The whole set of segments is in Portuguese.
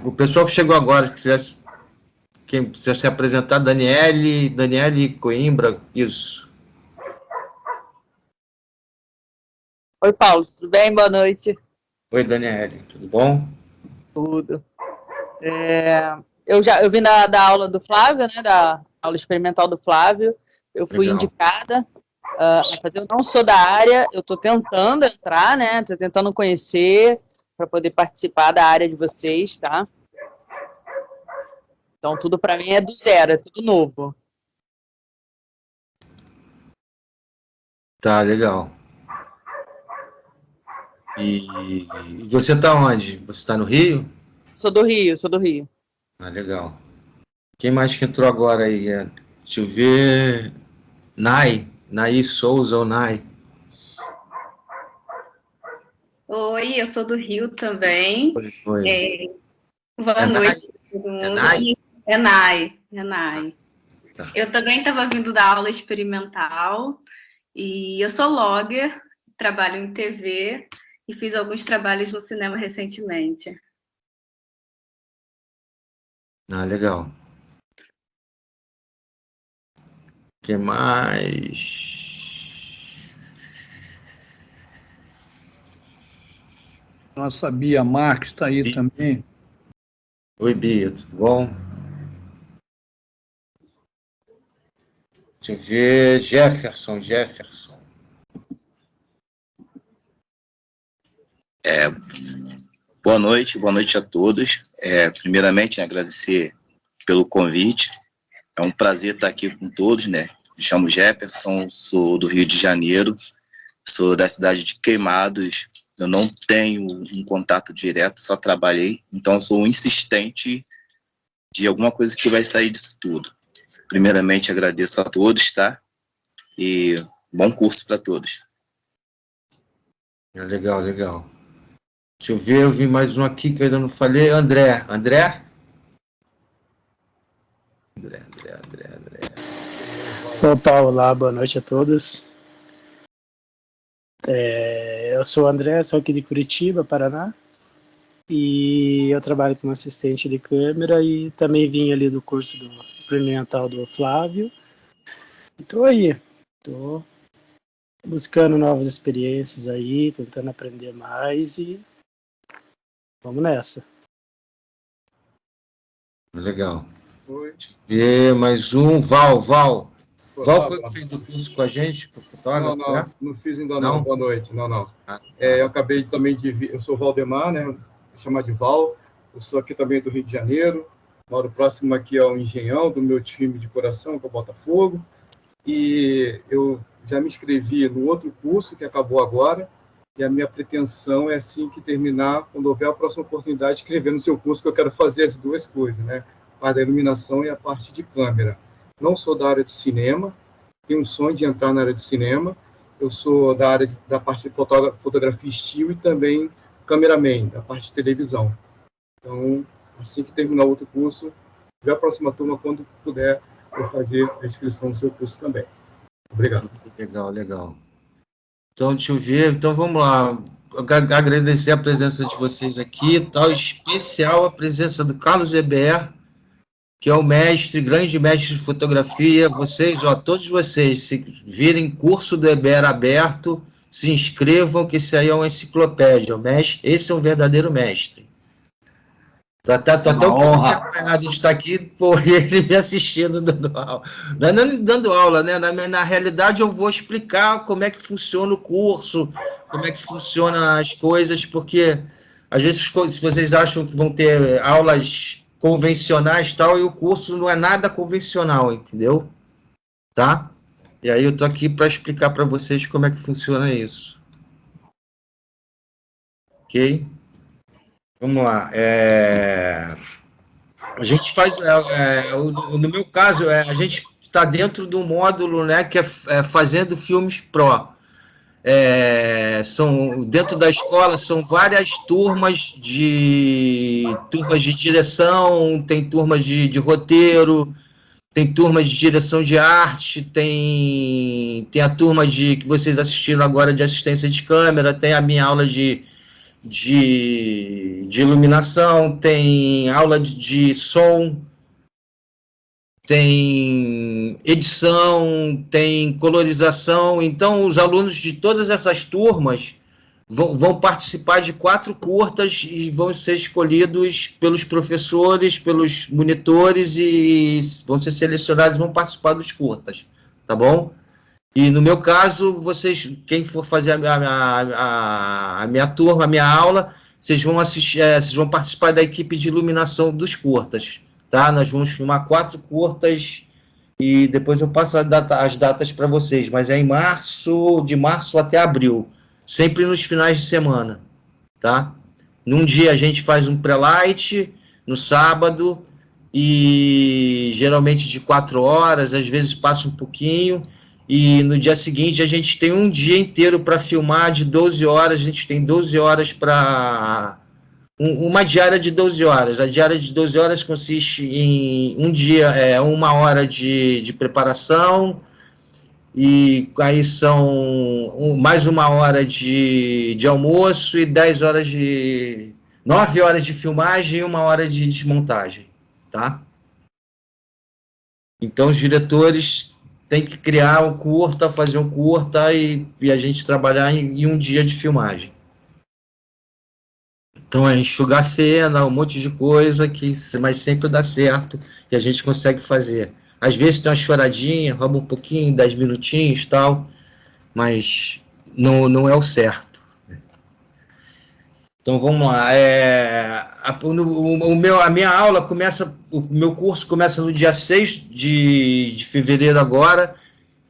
O pessoal que chegou agora, que quem precisa se apresentar, Daniele Coimbra, isso. Oi, Paulo, tudo bem? Boa noite. Oi, Daniele, tudo bom? Tudo. Eu vim da aula do Flávio, né, da aula experimental do Flávio. Eu fui Legal. indicada a fazer. Eu não sou da área, eu estou tentando entrar, né? Estou tentando conhecer para poder participar da área de vocês, tá? Então, tudo para mim é do zero, é tudo novo. Tá, legal. E você tá onde? Você tá no Rio? Sou do Rio, sou do Rio. Ah, legal. Quem mais que entrou agora aí? Deixa eu ver. Nai Souza ou Nai? Oi, eu sou do Rio também. Oi. Boa noite, todo mundo. É Nai. Tá. Eu também estava vindo da aula experimental e eu sou logger, trabalho em TV e fiz alguns trabalhos no cinema recentemente. Ah, legal. O que mais? Nossa Bia Marques está aí também. Oi, Bia, tudo bom? Deixa eu ver. Jefferson. Boa noite a todos. Primeiramente, agradecer pelo convite. É um prazer estar aqui com todos, né? Me chamo Jefferson, sou do Rio de Janeiro, sou da cidade de Queimados. Eu não tenho um contato direto, só trabalhei, então eu sou um insistente de alguma coisa que vai sair disso tudo. Primeiramente, agradeço a todos, tá? E bom curso para todos. Legal. Deixa eu ver, eu vi mais um aqui que eu ainda não falei. André. Opa, olá, boa noite a todos. Eu sou o André, sou aqui de Curitiba, Paraná. E eu trabalho como assistente de câmera e também vim ali do curso do experimental do Flávio. Estou aí, estou buscando novas experiências aí, tentando aprender mais e vamos nessa. Legal. Deixa eu ver mais um. Val. Val foi que fez o curso com a gente, com o fotógrafo? Não fiz ainda não. Boa noite. Não. Eu acabei também de vir, eu sou Valdemar, né? Vou chamar de Val. Eu sou aqui também do Rio de Janeiro. Moro próximo aqui ao Engenhão, do meu time de coração, que é o Botafogo. E eu já me inscrevi no outro curso, que acabou agora. E a minha pretensão é, assim que terminar, quando houver a próxima oportunidade, escrever no seu curso, que eu quero fazer as duas coisas, né? A parte da iluminação e a parte de câmera. Não sou da área de cinema, tenho um sonho de entrar na área de cinema. Eu sou da parte de fotografia estilo e também cameraman, da parte de televisão. Então, assim que terminar outro curso, já a próxima turma, quando puder, eu fazer a inscrição no seu curso também. Obrigado. Legal. Então, deixa eu ver. Então, vamos lá. Eu agradecer a presença de vocês aqui, tal, especial a presença do Carlos Eber, que é o grande mestre de fotografia. Vocês, todos vocês, se virem curso do Eber aberto, se inscrevam, que esse aí é uma enciclopédia. Esse é um verdadeiro mestre. Tô até um pouco envergonhado de estar aqui por ele me assistindo dando aula. Não é nem dando aula, né? Na realidade, eu vou explicar como é que funciona o curso, como é que funcionam as coisas, porque às vezes vocês acham que vão ter aulas convencionais e tal, e o curso não é nada convencional, entendeu? Tá? E aí eu tô aqui para explicar para vocês como é que funciona isso. Ok? Vamos lá. A gente faz, no meu caso, a gente está dentro do módulo, né, que é fazendo filmes pró. Dentro da escola são várias turmas de direção, tem turmas de roteiro, tem turmas de direção de arte, tem a turma que vocês assistiram agora de assistência de câmera, tem a minha aula de de iluminação, tem aula de som, tem edição, tem colorização. Então, os alunos de todas essas turmas vão participar de 4 curtas e vão ser escolhidos pelos professores, pelos monitores e vão ser selecionados e vão participar dos curtas, tá bom? E no meu caso, vocês, quem for fazer a minha turma, a minha aula, vocês vão assistir, vocês vão participar da equipe de iluminação dos curtas, tá? Nós vamos filmar 4 curtas e depois eu passo as datas para vocês, mas é em março, de março até abril, sempre nos finais de semana, tá? Num dia a gente faz um pré-light, no sábado, e geralmente de 4 horas, às vezes passa um pouquinho, e no dia seguinte a gente tem um dia inteiro para filmar de 12 horas, a gente tem 12 horas para... uma diária de 12 horas. A diária de 12 horas consiste em um dia, 1 hora de preparação, e aí são mais 1 hora de almoço e 9 horas de filmagem e 1 hora de desmontagem, tá? Então os diretores têm que criar um curta, fazer um curta e a gente trabalhar em um dia de filmagem. Então é enxugar cena, um monte de coisa, mas sempre dá certo e a gente consegue fazer. Às vezes tem uma choradinha, rouba um pouquinho, 10 minutinhos e tal, mas não é o certo. Então vamos lá. A minha aula começa, o meu curso começa no dia 6 de fevereiro agora,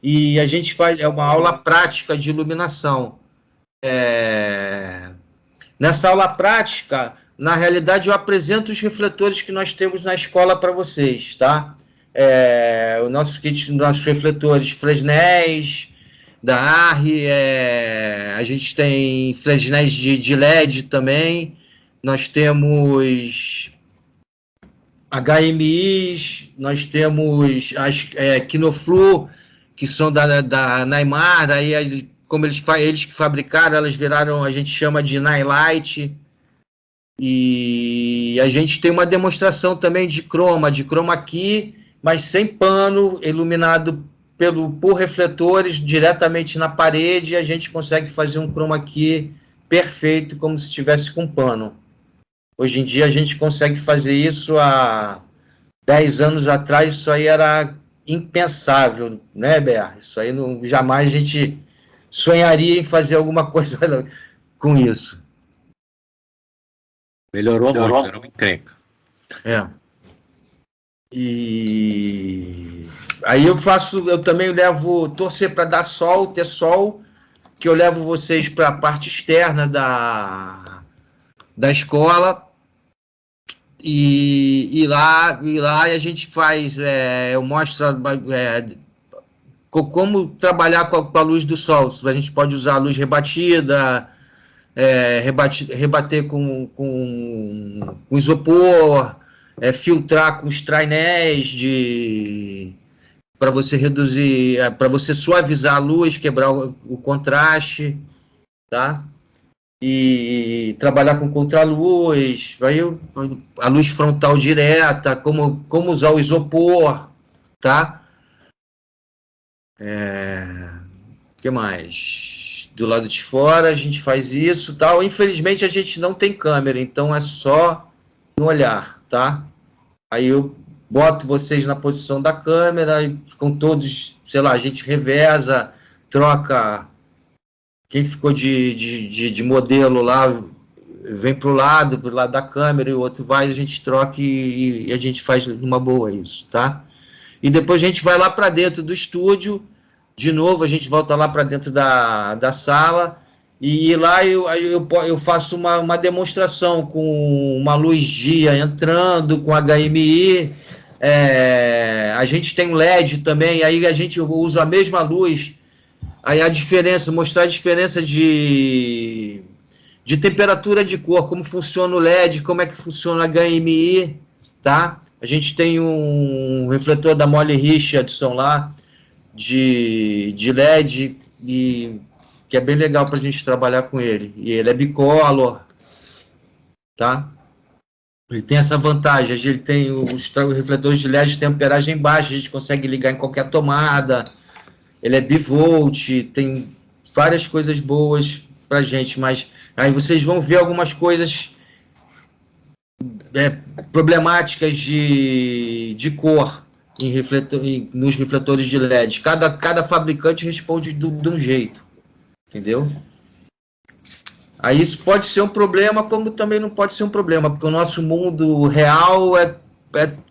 e a gente faz uma aula prática de iluminação. Nessa aula prática, na realidade, eu apresento os refletores que nós temos na escola para vocês, tá? O nosso kit, nossos refletores Fresnel, da Arri, a gente tem Fresnel de LED também, nós temos HMIs, nós temos as Kinoflu, que são da Neymar, aí como eles que fabricaram, elas viraram, a gente chama de Nightlight, e a gente tem uma demonstração também de chroma key, mas sem pano, iluminado por refletores diretamente na parede, e a gente consegue fazer um chroma key perfeito, como se estivesse com pano. Hoje em dia a gente consegue fazer isso. Há 10 anos atrás isso aí era impensável, né, Ber? Isso aí jamais a gente sonharia em fazer alguma coisa com isso. Melhorou muito, era uma encrenca. E aí eu também levo, torcer para dar sol, ter sol, que eu levo vocês para a parte externa da escola, e lá a gente faz, eu mostro como trabalhar com a luz do sol. A gente pode usar a luz rebatida, rebater com isopor, filtrar com os trainéis para você reduzir, para você suavizar a luz, quebrar o contraste, tá? E trabalhar com contraluz, a luz frontal direta, como usar o isopor, tá? O que mais? Do lado de fora a gente faz isso, tal. Infelizmente a gente não tem câmera, então é só no olhar, tá? Aí eu boto vocês na posição da câmera e ficam todos, sei lá, a gente reveza, troca. Quem ficou de modelo lá vem pro lado da câmera, e o outro vai, a gente troca e a gente faz numa boa isso, tá? E depois a gente vai lá para dentro do estúdio, de novo a gente volta lá para dentro da sala, e lá eu faço uma demonstração com uma luz dia entrando, com HMI, a gente tem LED também, aí a gente usa a mesma luz. Aí a diferença, mostrar a diferença de temperatura de cor, como funciona o LED, como é que funciona o HMI, tá? A gente tem um refletor da Molly Richardson lá, de LED, que é bem legal para a gente trabalhar com ele. E ele é bicolor, tá? Ele tem essa vantagem, ele tem os refletores de LED de amperagem baixa, a gente consegue ligar em qualquer tomada, ele é bivolt, tem várias coisas boas pra gente, mas aí vocês vão ver algumas coisas problemáticas de cor nos refletores de LED. Cada fabricante responde de um jeito, entendeu? Aí isso pode ser um problema, como também não pode ser um problema, porque o nosso mundo real é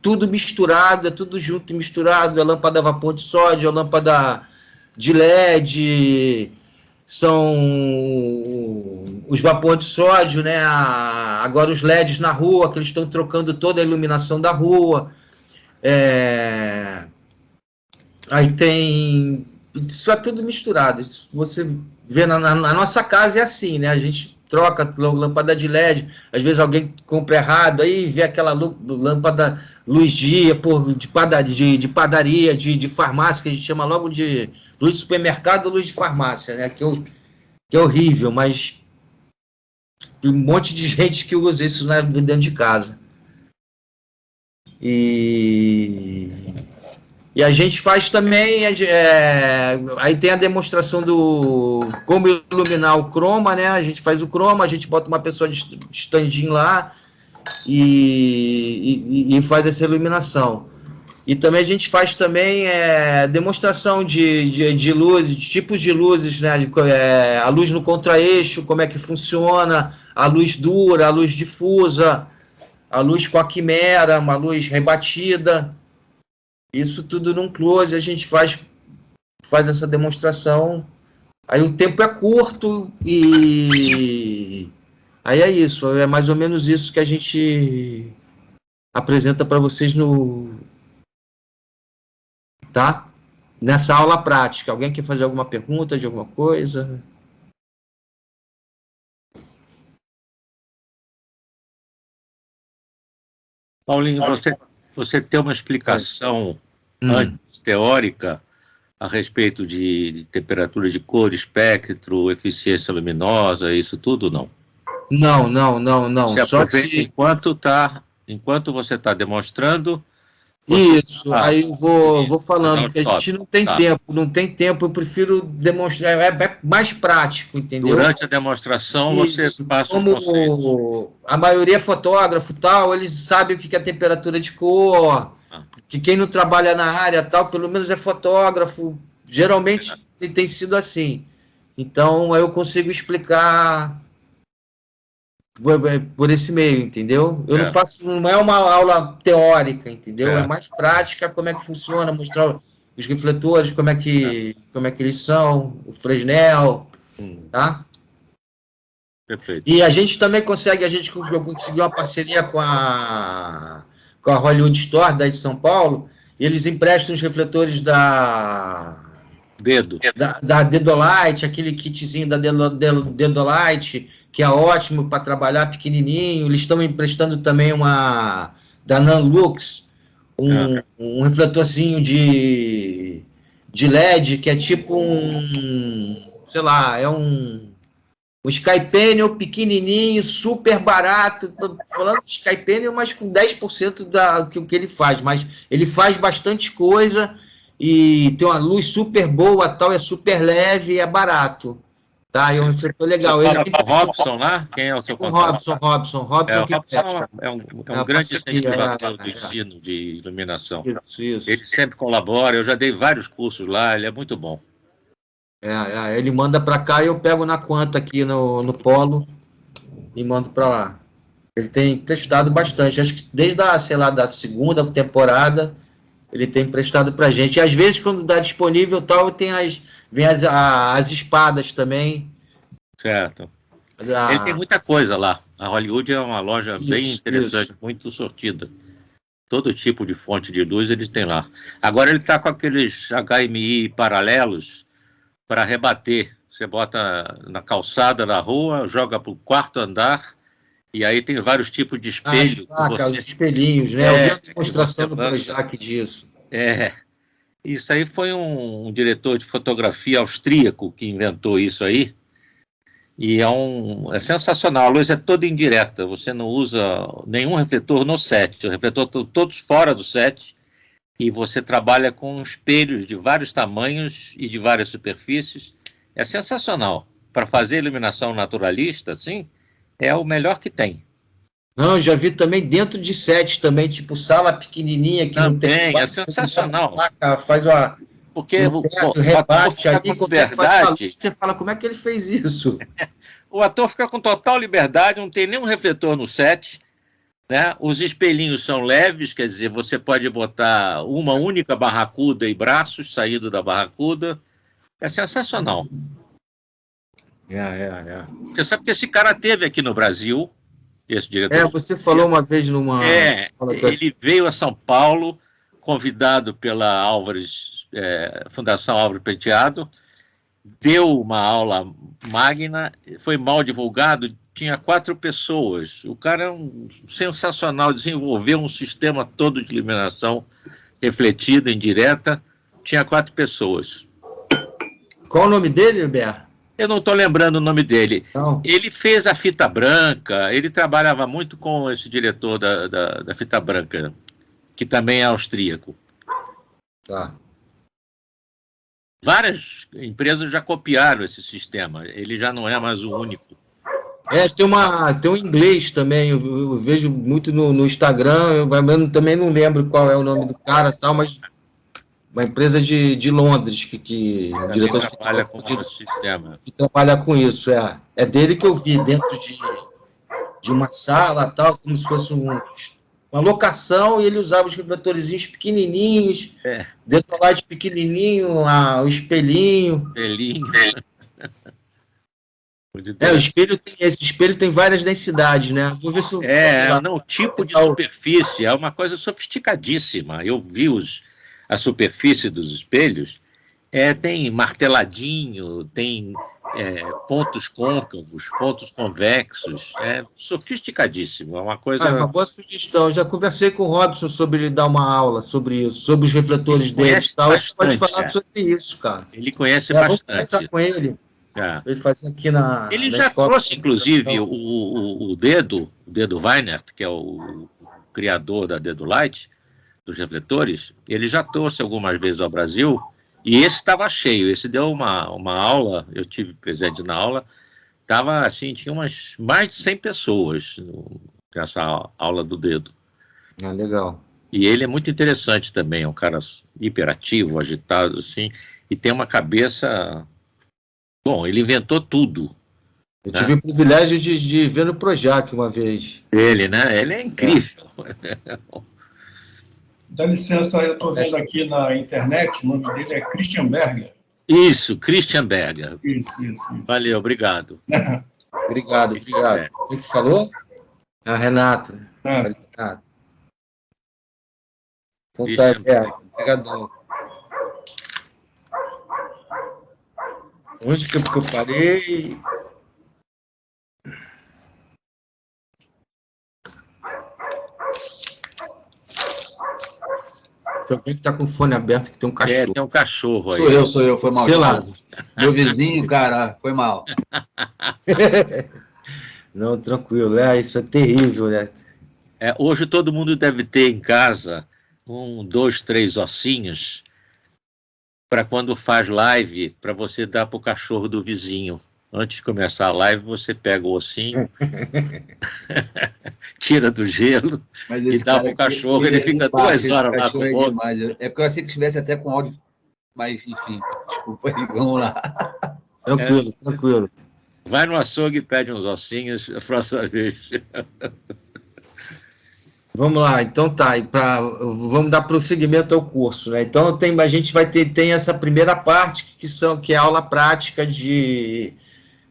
tudo misturado, é tudo junto e misturado, é lâmpada a vapor de sódio, é lâmpada de LED, são os vapor de sódio, né? Agora os LEDs na rua, que eles estão trocando toda a iluminação da rua. Aí tem... Isso é tudo misturado. Você vê na nossa casa é assim, né? A gente troca lâmpada de LED, às vezes alguém compra errado, aí vê aquela lâmpada luz dia, de padaria, de farmácia, que a gente chama logo de luz de supermercado, luz de farmácia, né? Que é horrível, mas tem um monte de gente que usa isso dentro de casa. E a gente faz também, aí tem a demonstração do como iluminar o croma, né? A gente faz o croma, a gente bota uma pessoa de stand-in lá e faz essa iluminação. E também a gente faz também demonstração de luzes, de tipos de luzes, né? A luz no contra-eixo, como é que funciona, a luz dura, a luz difusa, a luz com a quimera, uma luz rebatida. Isso tudo num close, a gente faz essa demonstração. Aí o tempo é curto e aí é isso, é mais ou menos isso que a gente apresenta para vocês nessa aula prática. Alguém quer fazer alguma pergunta de alguma coisa? Paulinho, você tem uma explicação antes teórica a respeito de temperatura de cor, espectro, eficiência luminosa, isso tudo, não? Não. Você aproveita enquanto você está demonstrando. Isso, aí eu vou falando, porque a gente não tem tempo, eu prefiro demonstrar, é mais prático, entendeu? Durante a demonstração você passa os conceitos. A maioria é fotógrafo tal, eles sabem o que é temperatura de cor, que quem não trabalha na área tal, pelo menos é fotógrafo, geralmente tem sido assim. Então, aí eu consigo explicar por esse meio, entendeu? Eu não faço, não é uma aula teórica, entendeu? É mais prática, como é que funciona, mostrar os refletores, como é que eles são, o Fresnel, tá? Perfeito. E a gente também conseguiu uma parceria com a Hollywood Store, daí de São Paulo, e eles emprestam os refletores da Dedolite, aquele kitzinho da Dedolite, que é ótimo para trabalhar pequenininho. Eles estão emprestando também uma da Nanlux, um refletorzinho de LED, que é tipo sei lá, é um Skypanel pequenininho, super barato. Tô falando de Skypanel, mas com 10% do que ele faz. Mas ele faz bastante coisa e tem uma luz super boa, tal, é super leve e é barato. Tá, é um refletor legal. Você fala com o Robson lá? Quem é o seu contato? Robson É um grande incentivador do ensino de iluminação. Isso. Ele sempre colabora, eu já dei vários cursos lá, ele é muito bom. Ele manda para cá e eu pego na conta aqui no Polo e mando para lá. Ele tem prestado bastante, acho que desde da segunda temporada ele tem emprestado para gente. E às vezes, quando dá disponível, tal, vem as espadas também. Certo. Ele tem muita coisa lá. A Hollywood é uma loja bem interessante, muito sortida. Todo tipo de fonte de luz eles têm lá. Agora ele está com aqueles HMI paralelos para rebater. Você bota na calçada da rua, joga para o quarto andar, e aí tem vários tipos de espelho. Os espelhinhos, né? Eu vi a demonstração do Projac disso. Isso aí foi um diretor de fotografia austríaco que inventou isso aí. E é sensacional, a luz é toda indireta, você não usa nenhum refletor no set, os refletores estão todos fora do set, e você trabalha com espelhos de vários tamanhos e de várias superfícies. É sensacional. Para fazer iluminação naturalista, assim, é o melhor que tem. Não, já vi também dentro de set, também, tipo sala pequenininha que não tem... É sensacional. Faz uma... Porque o rebate ali, com liberdade. Você fala, como é que ele fez isso? O ator fica com total liberdade, não tem nenhum refletor no set, né? Os espelhinhos são leves, quer dizer, você pode botar uma única barracuda e braços saído da barracuda. É sensacional. Você sabe que esse cara teve aqui no Brasil, esse diretor. Você falou uma vez numa... ele veio a São Paulo, convidado pela Fundação Álvares Penteado, deu uma aula magna, foi mal divulgado, tinha 4 pessoas. O cara é sensacional, desenvolveu um sistema todo de iluminação refletida, indireta, tinha 4 pessoas. Qual o nome dele, Roberto? Eu não estou lembrando o nome dele. Não. Ele fez a Fita Branca, ele trabalhava muito com esse diretor da Fita Branca, que também é austríaco. Tá. Várias empresas já copiaram esse sistema, ele já não é mais o único. Tem um inglês também, eu vejo muito no Instagram, eu também não lembro qual é o nome do cara, tal, mas uma empresa de Londres que diretor trabalha com esse sistema. Que trabalha com isso, é dele que eu vi dentro de uma sala, tal, como se fosse uma locação, e ele usava os refletorzinhos pequenininhos, dentro do light pequenininho, o espelhinho. Esse espelho tem várias densidades, né? Vou ver se o tipo de superfície é uma coisa sofisticadíssima. Eu vi a superfície dos espelhos, tem marteladinho, tem pontos côncavos, pontos convexos, é sofisticadíssimo, é uma coisa... uma boa sugestão, eu já conversei com o Robson sobre ele dar uma aula sobre isso, sobre os refletores dele e tal, ele pode falar sobre isso, cara. Ele conhece bastante. Vamos conversar com ele. Ele faz aqui Ele já trouxe, inclusive, o Dedo Weinert, que é o criador da Dedo Light, dos refletores, ele já trouxe algumas vezes ao Brasil, e esse estava cheio, esse deu uma aula, eu tive presente na aula, estava assim, tinha mais de 100 pessoas nessa aula do Dedo. Legal. E ele é muito interessante também, é um cara hiperativo, agitado, assim, e tem uma cabeça... Bom, ele inventou tudo. Eu tive o privilégio de ver no Projac uma vez. Ele é incrível. Dá licença, eu estou vendo aqui na internet, o nome dele é Christian Berger. Isso, Christian Berger. Isso. Valeu, obrigado. Obrigado. Quem que falou? Renato. Renato. Então tá, Berger. Obrigadão. Onde que eu parei? Tem alguém que tá com o fone aberto, que tem um cachorro. Tem um cachorro aí. Sou eu, foi mal. Sei lá. Meu vizinho, cara, foi mal. Não, tranquilo. Isso é terrível, né? Hoje todo mundo deve ter em casa 1, 2, 3 ossinhos para quando faz live, para você dar para o cachorro do vizinho. Antes de começar a live, você pega o ossinho, tira do gelo e dá para o cachorro, ele fica 2 horas lá com o osso. É porque eu achei que estivesse até com áudio, mas enfim, desculpa aí, vamos lá. Tranquilo. Vai no açougue e pede uns ossinhos a próxima vez. Vamos lá, então tá, vamos dar prosseguimento ao curso, né? Então a gente vai tem essa primeira parte, que é a aula prática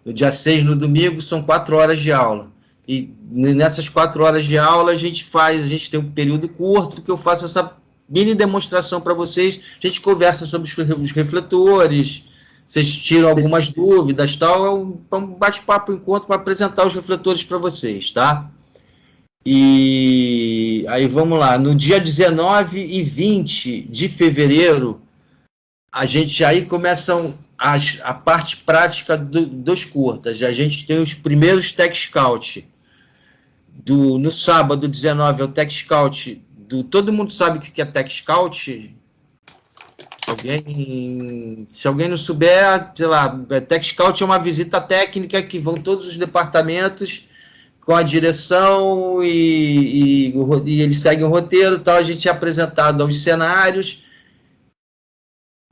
no dia 6, no domingo, são 4 horas de aula. E nessas 4 horas de aula a gente tem um período curto que eu faço essa mini demonstração para vocês, a gente conversa sobre os refletores, vocês tiram algumas dúvidas, tal, é um bate-papo, encontro para apresentar os refletores para vocês, tá? E aí vamos lá, no dia 19 e 20 de fevereiro, a gente aí começam a parte prática dos curtas. A gente tem os primeiros Tech Scout. No sábado 19 é o Tech Scout. Todo mundo sabe o que é Tech Scout? Se alguém não souber, sei lá, Tech Scout é uma visita técnica que vão todos os departamentos com a direção e eles seguem o roteiro, tal, a gente é apresentado aos cenários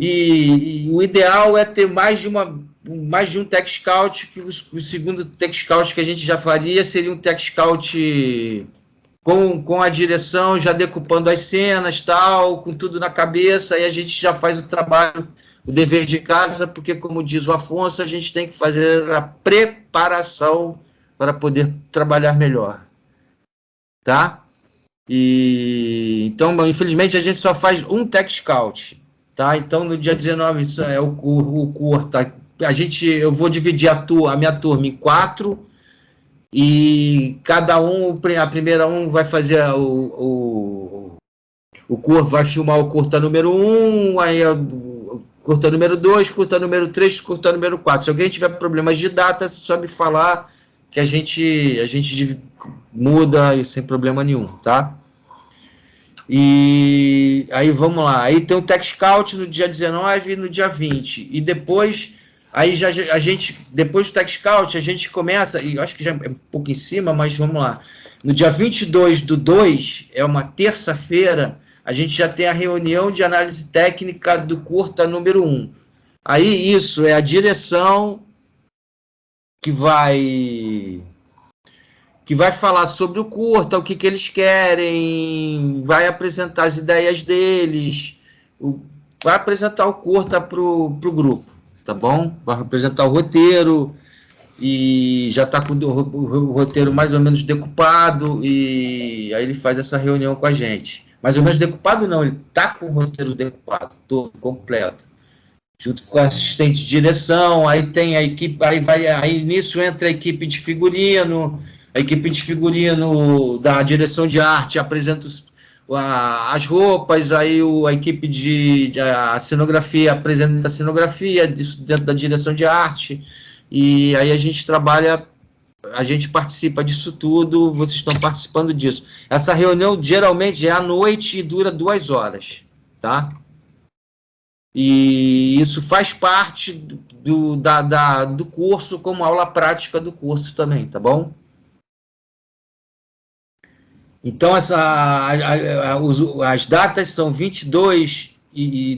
e o ideal é ter mais de um Tech Scout, que o segundo Tech Scout que a gente já faria seria um Tech Scout com a direção, já decupando as cenas, tal, com tudo na cabeça, aí a gente já faz o trabalho, o dever de casa, porque, como diz o Afonso, a gente tem que fazer a preparação para poder trabalhar melhor, tá? Então, infelizmente, a gente só faz um Tech Scout, tá? Então, no dia 19, isso é o curta. Eu vou dividir a minha turma em 4, e cada a primeira vai fazer vai filmar o curta número 1, aí o curta número 2, curta número 3, curta número 4. Se alguém tiver problemas de data, é só me falar que a gente muda sem problema nenhum, tá? E aí vamos lá, aí tem o Tech Scout no dia 19 e no dia 20, e depois depois do Tech Scout, a gente começa, e eu acho que já é um pouco em cima, mas vamos lá. No dia 22/2, é uma terça-feira, a gente já tem a reunião de análise técnica do curta número 1. Aí isso é a direção que vai falar sobre o curta, o que eles querem, vai apresentar as ideias deles, vai apresentar o curta para o grupo. Tá bom? Vai apresentar o roteiro e já está com o roteiro mais ou menos decupado e aí ele faz essa reunião com a gente. Mais ou menos decupado não, ele está com o roteiro decupado, todo, completo. Junto com o assistente de direção, aí tem a equipe, aí nisso entra a equipe de figurino da direção de arte apresenta as roupas, aí a equipe a cenografia apresenta a cenografia dentro da direção de arte, e aí a gente trabalha, a gente participa disso tudo, vocês estão participando disso. Essa reunião geralmente é à noite e dura 2 horas, tá? E isso faz parte do curso, como aula prática do curso também, tá bom? Então, as datas são 22/2 e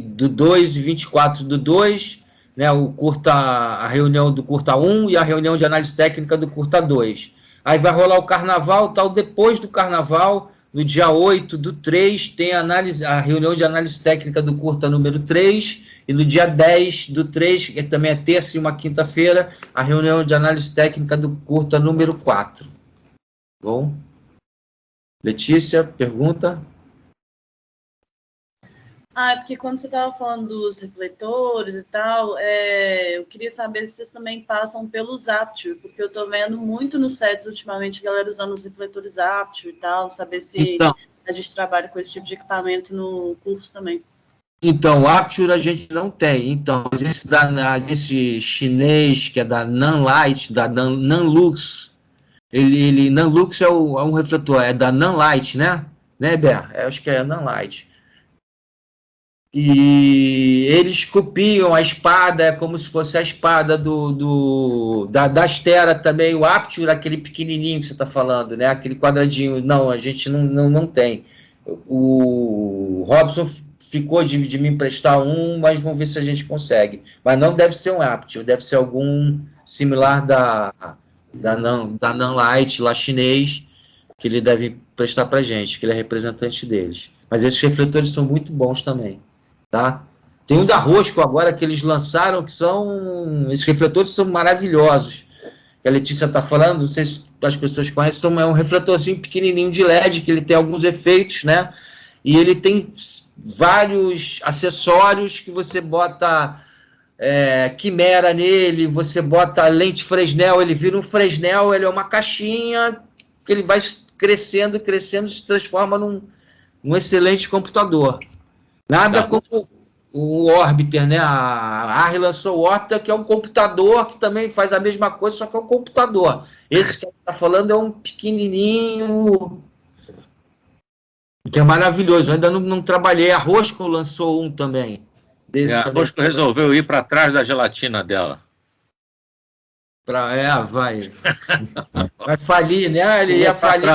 24/2, né, a reunião do curta 1 e a reunião de análise técnica do curta 2. Aí vai rolar o carnaval, tal, depois do carnaval, no dia 8/3, tem a reunião de análise técnica do curta número 3, e no dia 10/3, que também é terça e uma quinta-feira, a reunião de análise técnica do curta número 4. Bom? Letícia, pergunta? É porque quando você estava falando dos refletores e tal, eu queria saber se vocês também passam pelos Apture, porque eu estou vendo muito nos sets ultimamente a galera usando os refletores Apture e tal, saber se a gente trabalha com esse tipo de equipamento no curso também. Então, o Apture a gente não tem. Então, esse chinês, que é da Nanlite, da Nanlux, Nanlux é um refletor, é da Nanlite, né? Né, Ber? Acho que é Nanlite. E eles copiam a espada, é como se fosse a espada da Astera também, o Apture, aquele pequenininho que você está falando, né? Aquele quadradinho. Não, a gente não tem. O Robson ficou de me emprestar um, mas vamos ver se a gente consegue. Mas não deve ser um Apture, deve ser algum similar da Nanlite, lá chinês, que ele deve prestar para a gente, que ele é representante deles. Mas esses refletores são muito bons também, tá? Tem um da Rosco agora que eles lançaram, esses refletores são maravilhosos, que a Letícia está falando, não sei se as pessoas conhecem, é um refletorzinho pequenininho de LED, que ele tem alguns efeitos, né? E ele tem vários acessórios que você bota quimera nele, você bota lente Fresnel, ele vira um Fresnel, ele é uma caixinha que ele vai crescendo, se transforma num excelente computador. Nada como o Orbiter, né? A Arri lançou o Orbiter, que é um computador que também faz a mesma coisa, só que é um computador. Esse que a gente está falando é um pequenininho, que é maravilhoso. Eu ainda não trabalhei. A Rosco lançou um também. A Rosco resolveu ir para trás da gelatina dela. Vai falir, né? Ele ia falir.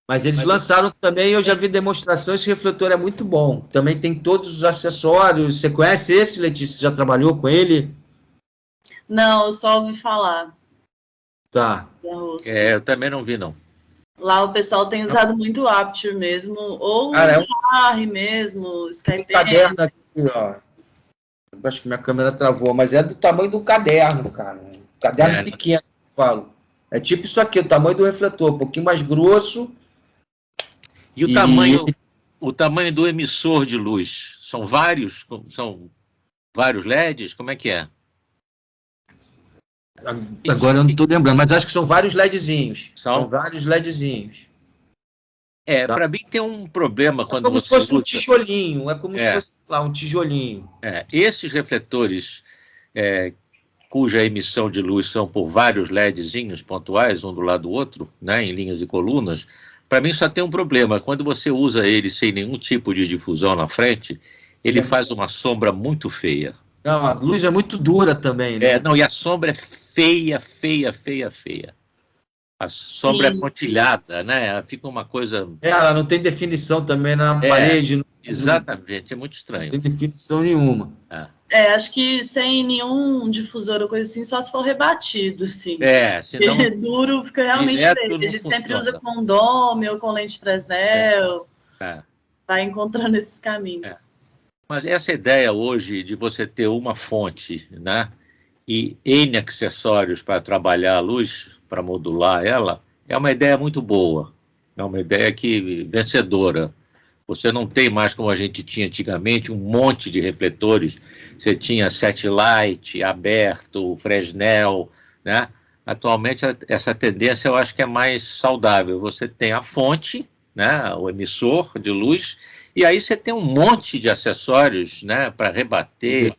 Mas eles lançaram também, eu já vi demonstrações que o refletor é muito bom. Também tem todos os acessórios. Você conhece esse, Letícia? Você já trabalhou com ele? Não, eu só ouvi falar. Tá. Eu também não vi, não. Lá o pessoal tem usado muito o Aperture mesmo, ou o Arri mesmo, Skype. Um caderno aqui, ó. Eu acho que minha câmera travou, mas é do tamanho do caderno, cara. Um caderno pequeno, eu falo. É tipo isso aqui, o tamanho do refletor, um pouquinho mais grosso. E o tamanho do emissor de luz? São vários LEDs? Como é que é? Agora eu não estou lembrando, mas acho que são vários LEDzinhos. São vários LEDzinhos. Tá? Para mim tem um problema quando você usa... É como se fosse um tijolinho, é como se fosse lá, um tijolinho. Esses refletores cuja emissão de luz são por vários LEDzinhos pontuais, um do lado do outro, né, em linhas e colunas, para mim só tem um problema. Quando você usa ele sem nenhum tipo de difusão na frente, ele faz uma sombra muito feia. Não, a luz é muito dura também, né? E a sombra é feia. A sombra é pontilhada, né? Fica uma coisa... Ela não tem definição também na parede. Exatamente, é muito estranho. Não tem definição nenhuma. Acho que sem nenhum difusor ou coisa assim, só se for rebatido, assim. Senão... Porque duro fica realmente feio. A gente sempre usa com dome ou com lente Fresnel. Vai encontrando esses caminhos. Mas essa ideia hoje de você ter uma fonte, né? E N acessórios para trabalhar a luz, para modular ela, é uma ideia muito boa. É uma ideia vencedora. Você não tem mais, como a gente tinha antigamente, um monte de refletores. Você tinha Satellite, aberto, Fresnel, né? Atualmente, essa tendência eu acho que é mais saudável. Você tem a fonte, né? O emissor de luz, e aí você tem um monte de acessórios, né? Para rebater,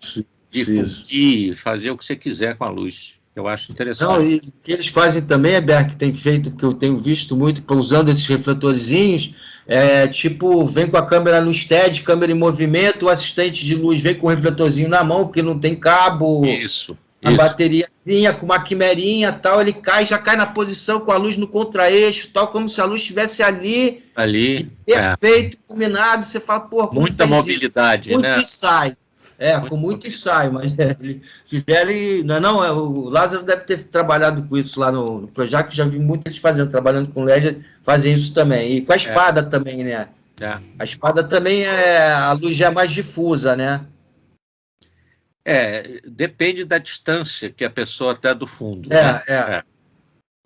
difundir, fazer o que você quiser com a luz. Eu acho interessante. Não, e o que eles fazem também, que tem feito, que eu tenho visto muito, usando esses refletorzinhos, tipo, vem com a câmera no stead, câmera em movimento, o assistente de luz vem com o refletorzinho na mão, porque não tem cabo. Isso. A bateriazinha, com uma quimerinha tal, ele já cai na posição com a luz no contraeixo, tal, como se a luz estivesse ali. Perfeito, iluminado, você fala, pô, como muita mobilidade, muito, né? Muito ensaio. Com muito ensaio, mas fizeram. O Lázaro deve ter trabalhado com isso lá no Projac, já vi muito eles fazendo, trabalhando com LED, fazem isso também. E com a espada também, né? A espada também a luz já é mais difusa, né? Depende da distância que a pessoa está do fundo.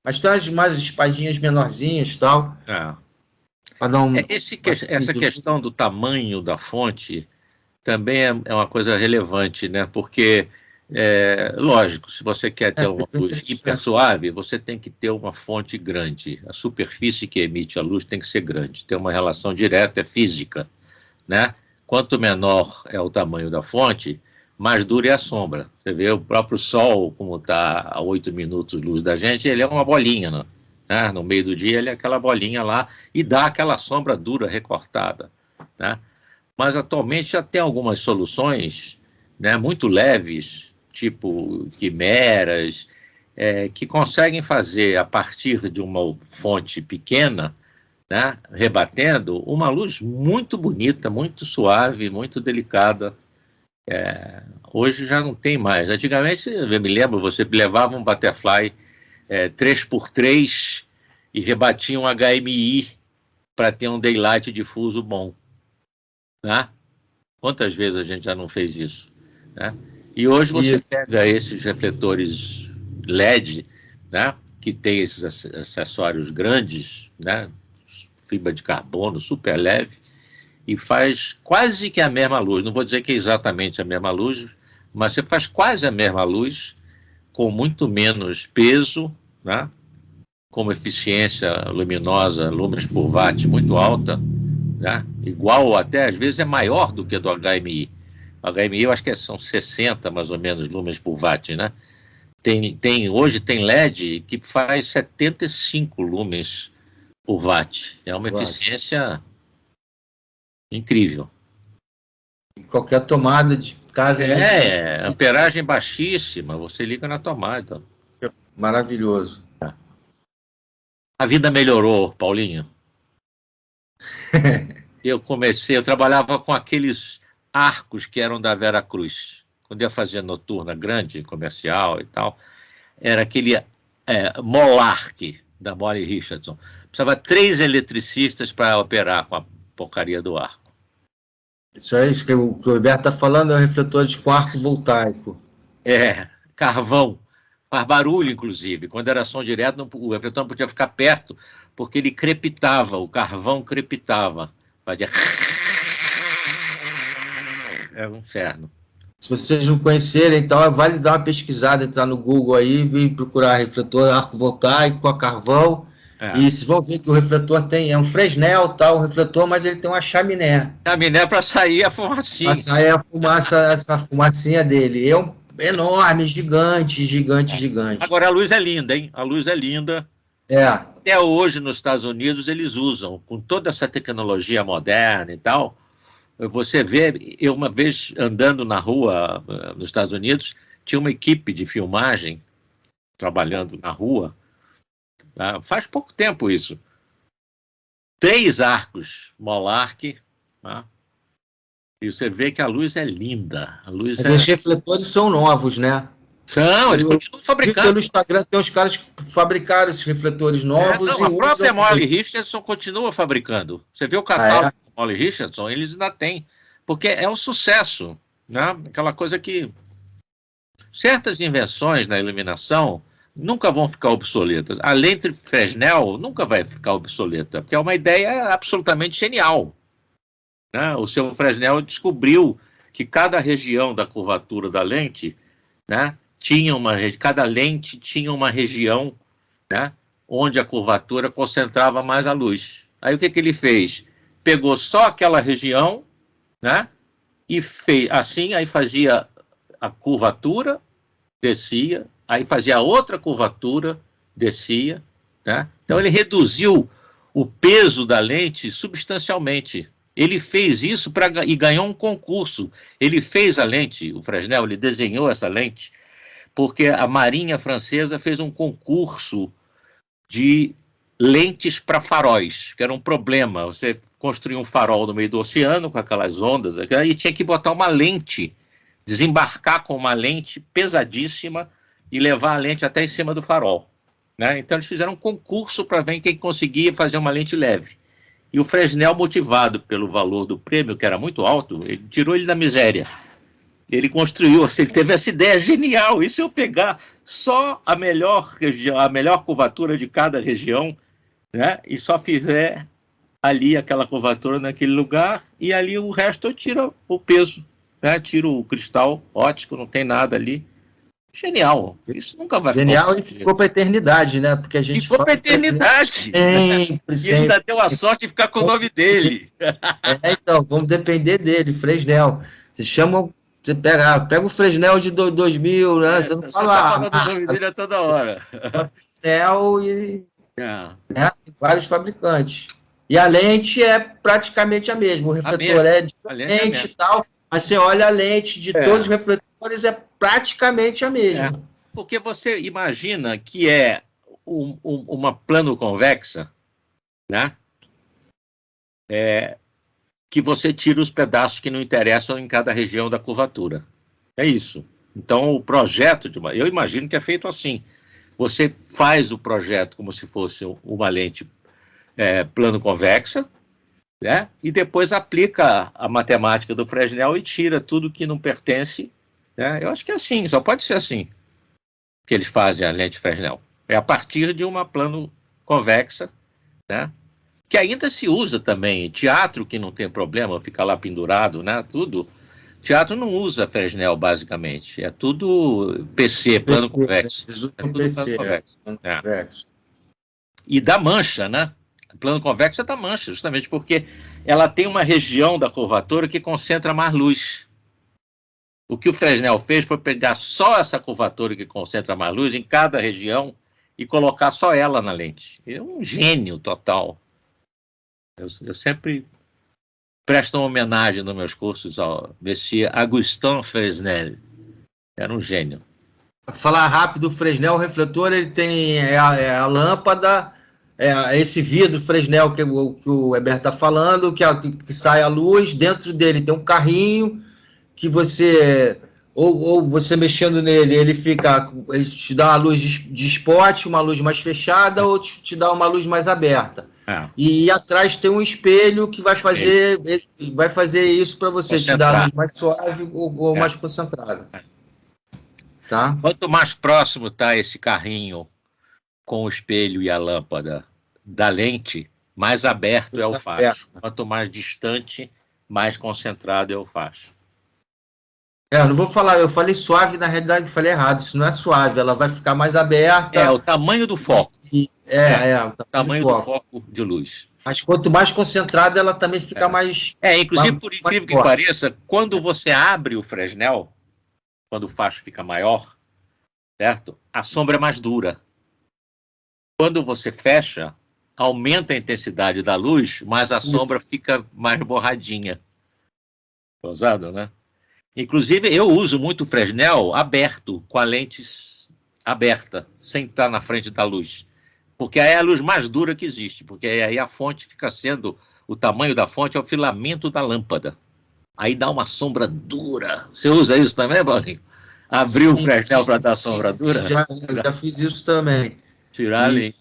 Mas tem umas espadinhas menorzinhas e tal. Essa questão do tamanho da fonte também é uma coisa relevante, né? Porque, lógico, se você quer ter uma luz hiper suave, você tem que ter uma fonte grande. A superfície que emite a luz tem que ser grande. Tem uma relação direta, física, né? Quanto menor é o tamanho da fonte, mais dura é a sombra. Você vê o próprio Sol, como está a 8 minutos luz da gente, ele é uma bolinha, né? No meio do dia ele é aquela bolinha lá e dá aquela sombra dura, recortada, né? Mas atualmente já tem algumas soluções, né, muito leves, tipo quimeras, que conseguem fazer, a partir de uma fonte pequena, né, rebatendo, uma luz muito bonita, muito suave, muito delicada. Hoje já não tem mais. Antigamente, eu me lembro, você levava um butterfly 3x3 e rebatia um HMI para ter um daylight difuso bom. Né? Quantas vezes a gente já não fez isso? Né? E hoje você pega esses refletores LED, né, que tem esses acessórios grandes, né, fibra de carbono, super leve, e faz quase que a mesma luz. Não vou dizer que é exatamente a mesma luz, mas você faz quase a mesma luz, com muito menos peso, né, com uma eficiência luminosa, lumens por watt, muito alta, né? Igual ou até, às vezes, é maior do que do HMI. O HMI, eu acho que são 60, mais ou menos, lumens por watt, né? Hoje tem LED que faz 75 lumens por watt. É uma eficiência incrível. Qualquer tomada de casa... amperagem baixíssima, você liga na tomada. Maravilhoso. A vida melhorou, Paulinho. Eu trabalhava com aqueles arcos que eram da Vera Cruz. Quando ia fazer noturna grande, comercial e tal, era aquele Molark da Molly Richardson. Precisava 3 eletricistas para operar com a porcaria do arco. Isso aí, que o Roberto está falando, é o refletor com arco voltaico. Carvão. Faz barulho, inclusive. Quando era som direto, o refletor não podia ficar perto, porque ele crepitava, o carvão crepitava. Fazia... É um inferno. Se vocês não conhecerem, então, vale dar uma pesquisada, entrar no Google aí, vir procurar refletor arco voltaico a carvão, e vocês vão ver que o refletor é um Fresnel, o refletor, mas ele tem uma chaminé. Chaminé para sair a fumacinha. Para sair a fumacinha dele. É um enorme, gigante. Agora, a luz é linda, hein? A luz é linda. Até hoje, nos Estados Unidos, eles usam, com toda essa tecnologia moderna e tal. Você vê, eu uma vez andando na rua nos Estados Unidos, tinha uma equipe de filmagem trabalhando na rua, faz pouco tempo isso. 3 arcos Molark, e você vê que a luz é linda. Mas esses refletores são novos, né? São, eles continuam fabricando. Pelo Instagram tem uns caras que fabricaram esses refletores novos. A própria Molly Richardson continua fabricando. Você vê o catálogo da Molly Richardson, eles ainda têm. Porque é um sucesso, né? Aquela coisa que certas invenções na iluminação nunca vão ficar obsoletas. A lente Fresnel nunca vai ficar obsoleta, porque é uma ideia absolutamente genial, né? O seu Fresnel descobriu que cada região da curvatura da lente, né, cada lente tinha uma região, né, onde a curvatura concentrava mais a luz. Aí o que ele fez? Pegou só aquela região, né, e fez assim, aí fazia a curvatura, descia, aí fazia a outra curvatura, descia, né? Então ele reduziu o peso da lente substancialmente. Ele fez isso e ganhou um concurso. Ele fez a lente, o Fresnel, ele desenhou essa lente, porque a Marinha Francesa fez um concurso de lentes para faróis, que era um problema. Você construía um farol no meio do oceano, com aquelas ondas, e tinha que botar uma lente, desembarcar com uma lente pesadíssima e levar a lente até em cima do farol, né? Então eles fizeram um concurso para ver quem conseguia fazer uma lente leve. E o Fresnel, motivado pelo valor do prêmio, que era muito alto, ele tirou ele da miséria. Ele construiu, ele teve essa ideia genial, e se eu pegar só a melhor região, a melhor curvatura de cada região, né, e só fizer ali aquela curvatura naquele lugar, e ali o resto eu tiro o peso, né, tiro o cristal óptico, não tem nada ali. Genial, isso nunca vai genial e ficou para a eternidade, né? Porque a gente ficou para a eternidade. Sempre. E ele ainda deu a sorte de ficar com o nome dele. Então, vamos depender dele, Fresnel. Vocês chamam, você pega o Fresnel de 2000, né? Você não fala. Você tá falando o nome dele a toda hora. Fresnel e né? Tem vários fabricantes. E a lente é praticamente a mesma. O refletor é diferente e tal. Mas você olha a lente de todos os refletores, é praticamente a mesma. Porque você imagina que é uma plano convexa, né? Que você tira os pedaços que não interessam em cada região da curvatura. É isso. Então, o projeto, eu imagino que é feito assim. Você faz o projeto como se fosse uma lente plano convexa, né? E depois aplica a matemática do Fresnel e tira tudo que não pertence, né? Eu acho que é assim, só pode ser assim que eles fazem a lente Fresnel. É a partir de uma plano convexa, né? Que ainda se usa também. Teatro que não tem problema, fica lá pendurado, né? Tudo. Teatro não usa Fresnel, basicamente. É tudo PC, plano convexo. É tudo plano convexo. E da mancha, né? Plano convexo é da mancha, justamente porque ela tem uma região da curvatura que concentra mais luz. O que o Fresnel fez foi pegar só essa curvatura que concentra mais luz em cada região e colocar só ela na lente. É um gênio total. Eu sempre presto uma homenagem nos meus cursos ao Monsieur Augustin Fresnel. Era um gênio. Para falar rápido, o Fresnel, o refletor, ele tem a lâmpada, esse vidro Fresnel que o Heberto está falando, que sai a luz, dentro dele tem um carrinho que você, ou você mexendo nele, ele te dá uma luz de spot, uma luz mais fechada, ou te dá uma luz mais aberta. E atrás tem um espelho que vai fazer isso para você, te dar a luz mais suave ou mais concentrada. Tá? Quanto mais próximo está esse carrinho com o espelho e a lâmpada da lente, mais aberto é o facho. Quanto mais distante, mais concentrado é o facho. Não vou falar, eu falei suave, na realidade eu falei errado, isso não é suave, ela vai ficar mais aberta. É o tamanho do foco. O tamanho do foco de luz. Mas quanto mais concentrada, ela também fica mais... Inclusive, por incrível que pareça, quando você abre o Fresnel, quando o facho fica maior, certo? A sombra é mais dura. Quando você fecha, aumenta a intensidade da luz, mas a sombra fica mais borradinha. Ousado, né? Inclusive, eu uso muito o Fresnel aberto, com a lente aberta, sem estar na frente da luz. Porque aí é a luz mais dura que existe, porque aí a fonte fica sendo, o tamanho da fonte é o filamento da lâmpada. Aí dá uma sombra dura. Você usa isso também, Paulinho? Abrir o Fresnel para dar sombra dura? Eu já fiz isso também. Tirar a lente.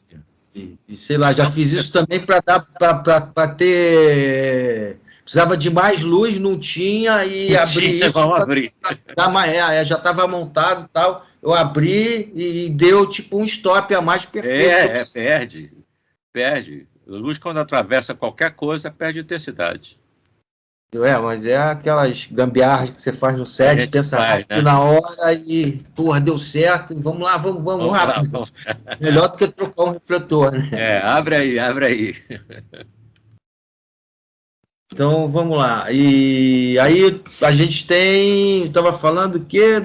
E sei lá, já fiz isso também para ter... Precisava de mais luz, não tinha, e abri isso. Vamos abrir. Já estava montado e tal. Eu abri e deu tipo um stop a mais perfeito. Perde. A luz, quando atravessa qualquer coisa, perde intensidade. Mas é aquelas gambiarras que você faz no set, pensa rápido, né? Na hora e, porra, deu certo, vamos lá, vamos rápido. Vamos. Melhor do que trocar um refletor, né? Abre aí. Então, vamos lá. E aí, a gente estava falando que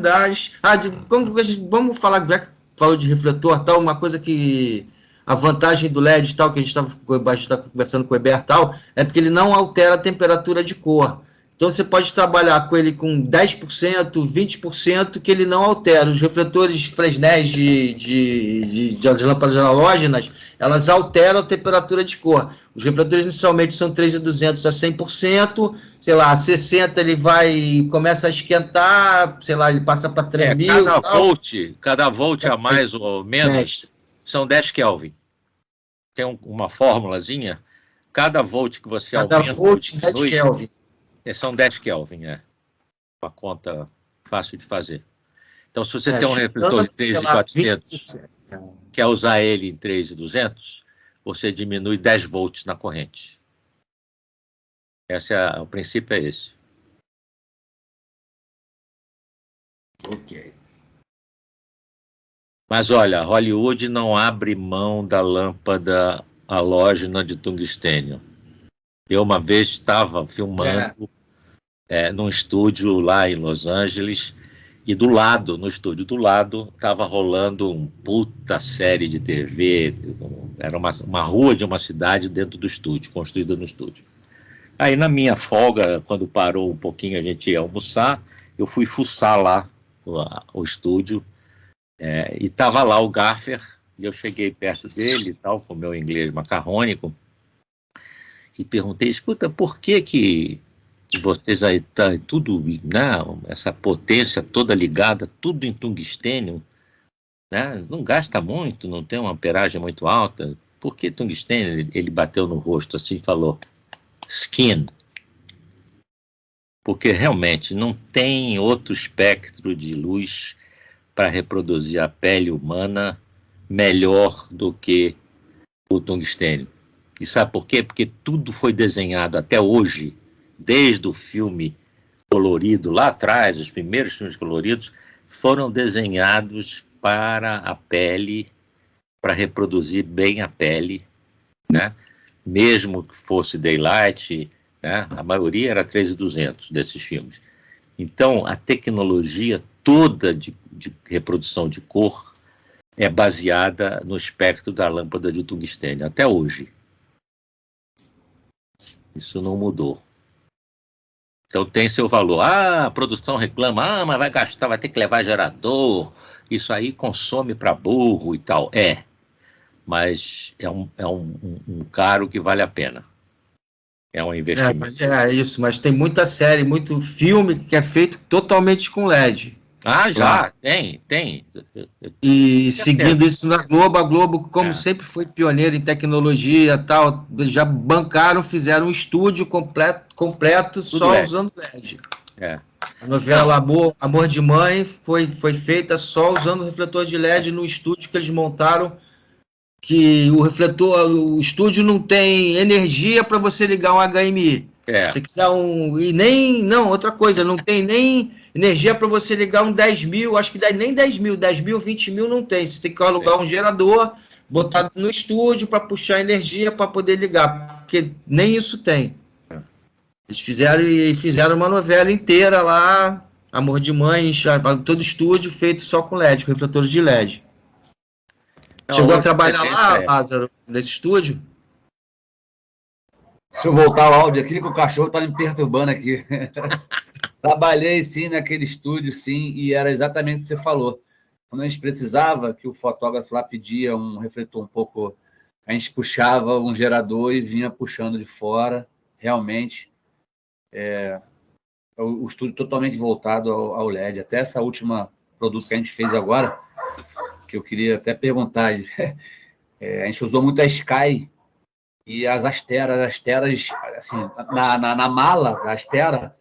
vamos falar, já que falou de refletor, tal, uma coisa que... A vantagem do LED tal, que a gente está conversando com o Heber tal, é porque ele não altera a temperatura de cor. Então você pode trabalhar com ele com 10%, 20%, que ele não altera. Os refletores Fresnel das lâmpadas halógenas, elas alteram a temperatura de cor. Os refletores inicialmente são 3.200 a 100%, sei lá, a 60 ele começa a esquentar, sei lá, ele passa para 3.000. Cada volt a mais ou menos são 10 Kelvin. Tem uma formulazinha, cada volt que você aumenta... Cada volt, 10 Kelvin. São 10 Kelvin, uma conta fácil de fazer. Então, se você tem um refletor de 3.400, quer usar ele em 3.200, você diminui 10 volts na corrente. O princípio é esse. Ok. Mas olha, Hollywood não abre mão da lâmpada halógena de tungstênio. Eu uma vez estava filmando num estúdio lá em Los Angeles e no estúdio do lado, estava rolando uma puta série de TV, era uma rua de uma cidade dentro do estúdio, construída no estúdio. Aí na minha folga, quando parou um pouquinho a gente ia almoçar, eu fui fuçar lá o estúdio, e estava lá o gaffer, e eu cheguei perto dele e tal, com o meu inglês macarrônico, e perguntei, escuta, por que vocês aí estão tudo, né, essa potência toda ligada, tudo em tungstênio, né, não gasta muito, não tem uma amperagem muito alta, por que tungstênio? Ele bateu no rosto assim e falou, skin, porque realmente não tem outro espectro de luz para reproduzir a pele humana melhor do que o tungstênio. E sabe por quê? Porque tudo foi desenhado até hoje, desde o filme colorido lá atrás, os primeiros filmes coloridos, foram desenhados para a pele, para reproduzir bem a pele, né? Mesmo que fosse daylight, né? A maioria era 3.200 desses filmes. Então, a tecnologia toda de reprodução de cor é baseada no espectro da lâmpada de tungstênio, até hoje. Isso não mudou. Então tem seu valor. A produção reclama, mas vai gastar, vai ter que levar gerador, isso aí consome para burro e tal. Mas é um caro que vale a pena. É um investimento. É isso, mas tem muita série, muito filme que é feito totalmente com LED. Ah, já, tem. E seguindo isso na Globo, a Globo, como sempre foi pioneira em tecnologia e tal, já bancaram, fizeram um estúdio completo só LED. Usando LED. A novela Amor de Mãe foi feita só usando refletor de LED no estúdio que eles montaram, que o estúdio não tem energia para você ligar um HMI. Se você quiser outra coisa, não tem nem energia para você ligar um 10 mil, acho que nem 10 mil, 20 mil não tem. Você tem que alugar um gerador, botar no estúdio para puxar energia para poder ligar, porque nem isso tem. Eles fizeram uma novela inteira lá, Amor de Mãe, todo estúdio feito só com LED, com refletores de LED. Chegou a trabalhar lá, Lázaro, nesse estúdio? Deixa eu voltar o áudio aqui, que o cachorro está me perturbando aqui. Trabalhei, sim, naquele estúdio, sim, e era exatamente o que você falou. Quando a gente precisava, que o fotógrafo lá pedia um refletor um pouco, a gente puxava um gerador e vinha puxando de fora, realmente. O estúdio totalmente voltado ao LED. Até essa última produto que a gente fez agora, que eu queria até perguntar, a gente usou muito a Sky e as asteras, assim, na mala da astera,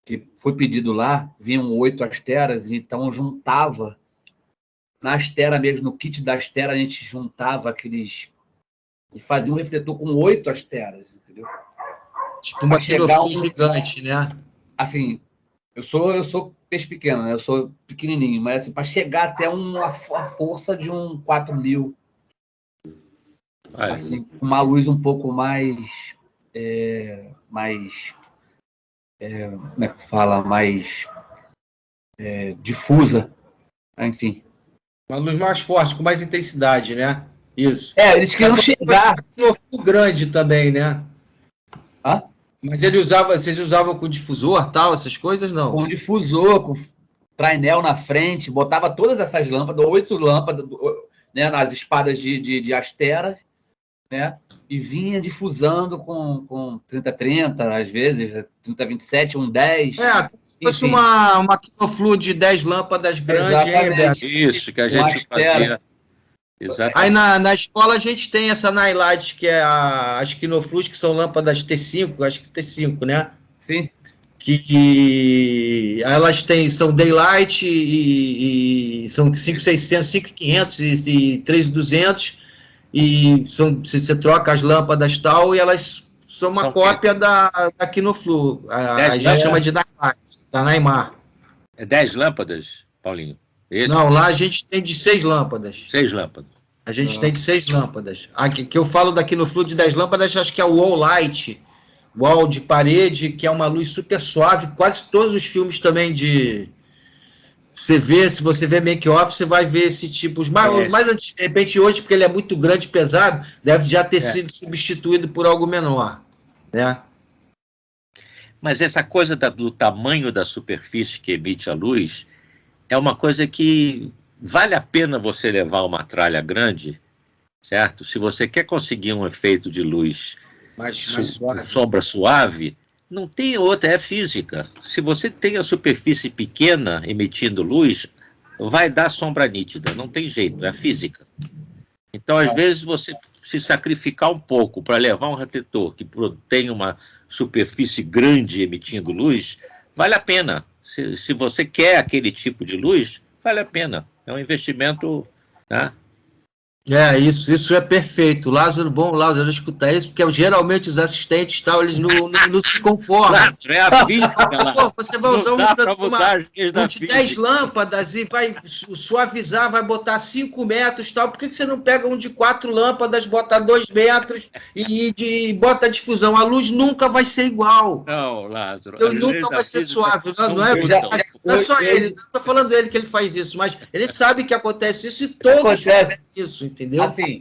que foi pedido lá, vinham 8 asteras, então juntava, na astera mesmo, no kit da astera, a gente juntava aqueles, e fazia um refletor com 8 asteras, entendeu? Tipo uma quiloflux gigante, né? Assim, eu sou peixe pequeno, né? Eu sou pequenininho, mas assim, para chegar até a força de um 4.000, assim, com uma luz um pouco mais, como é que fala, mais difusa, enfim. Uma luz mais forte, com mais intensidade, né? Isso. Eles queriam chegar. Um grande também, né? Mas vocês usavam com difusor, tal, essas coisas, não? Com difusor, com trainel na frente, botava todas essas lâmpadas, 8 lâmpadas, né, nas espadas de astera, né? E vinha difusando com 30-30, às vezes, 30-27, um 10. Se fosse uma quiloflux de 10 lâmpadas grandes, hein, Beto? Isso, que a gente fazia. Exatamente. Aí na escola a gente tem essa Nightlight, que é as Quinoflux, que são lâmpadas T5, acho que T5, né? Sim. Que elas são Daylight e são 5.600, 5.500 e 3.200, e você troca as lâmpadas tal, e elas são uma cópia da Quinoflux. A gente chama de Nightlight, da Neymar. É 10 lâmpadas, Paulinho? Não, lá a gente tem de 6 lâmpadas. 6 lâmpadas. A gente tem de 6 lâmpadas. Aqui, que eu falo daqui no Fluxo de 10 lâmpadas, acho que é o Wall Light, wall de parede, que é uma luz super suave. Quase todos os filmes também de... se você vê make-off, você vai ver esse tipo. Os mais antigos, de repente, hoje, porque ele é muito grande e pesado, deve já ter sido substituído por algo menor, né? Mas essa coisa do tamanho da superfície que emite a luz é uma coisa que vale a pena você levar uma tralha grande, certo? Se você quer conseguir um efeito de luz com sombra suave, não tem outra, é física. Se você tem a superfície pequena emitindo luz, vai dar sombra nítida, não tem jeito, é física. Então, às vezes, você se sacrificar um pouco para levar um refletor que tem uma superfície grande emitindo luz, vale a pena. Se você quer aquele tipo de luz, vale a pena. É um investimento, né? Isso é perfeito. Lázaro, bom, Lázaro, escuta isso, porque geralmente os assistentes tal, eles não se conformam. Lázaro, é a física lá. Pô, você vai usar um de 10 lâmpadas e vai suavizar, vai botar 5 metros tal. Por que você não pega um de 4 lâmpadas, bota 2 metros e bota a difusão? A luz nunca vai ser igual. Não, Lázaro. Nunca vai ser suave. Não é só ele, não estou falando dele que ele faz isso, mas ele sabe que acontece isso e todos fazem isso, entendeu? Assim,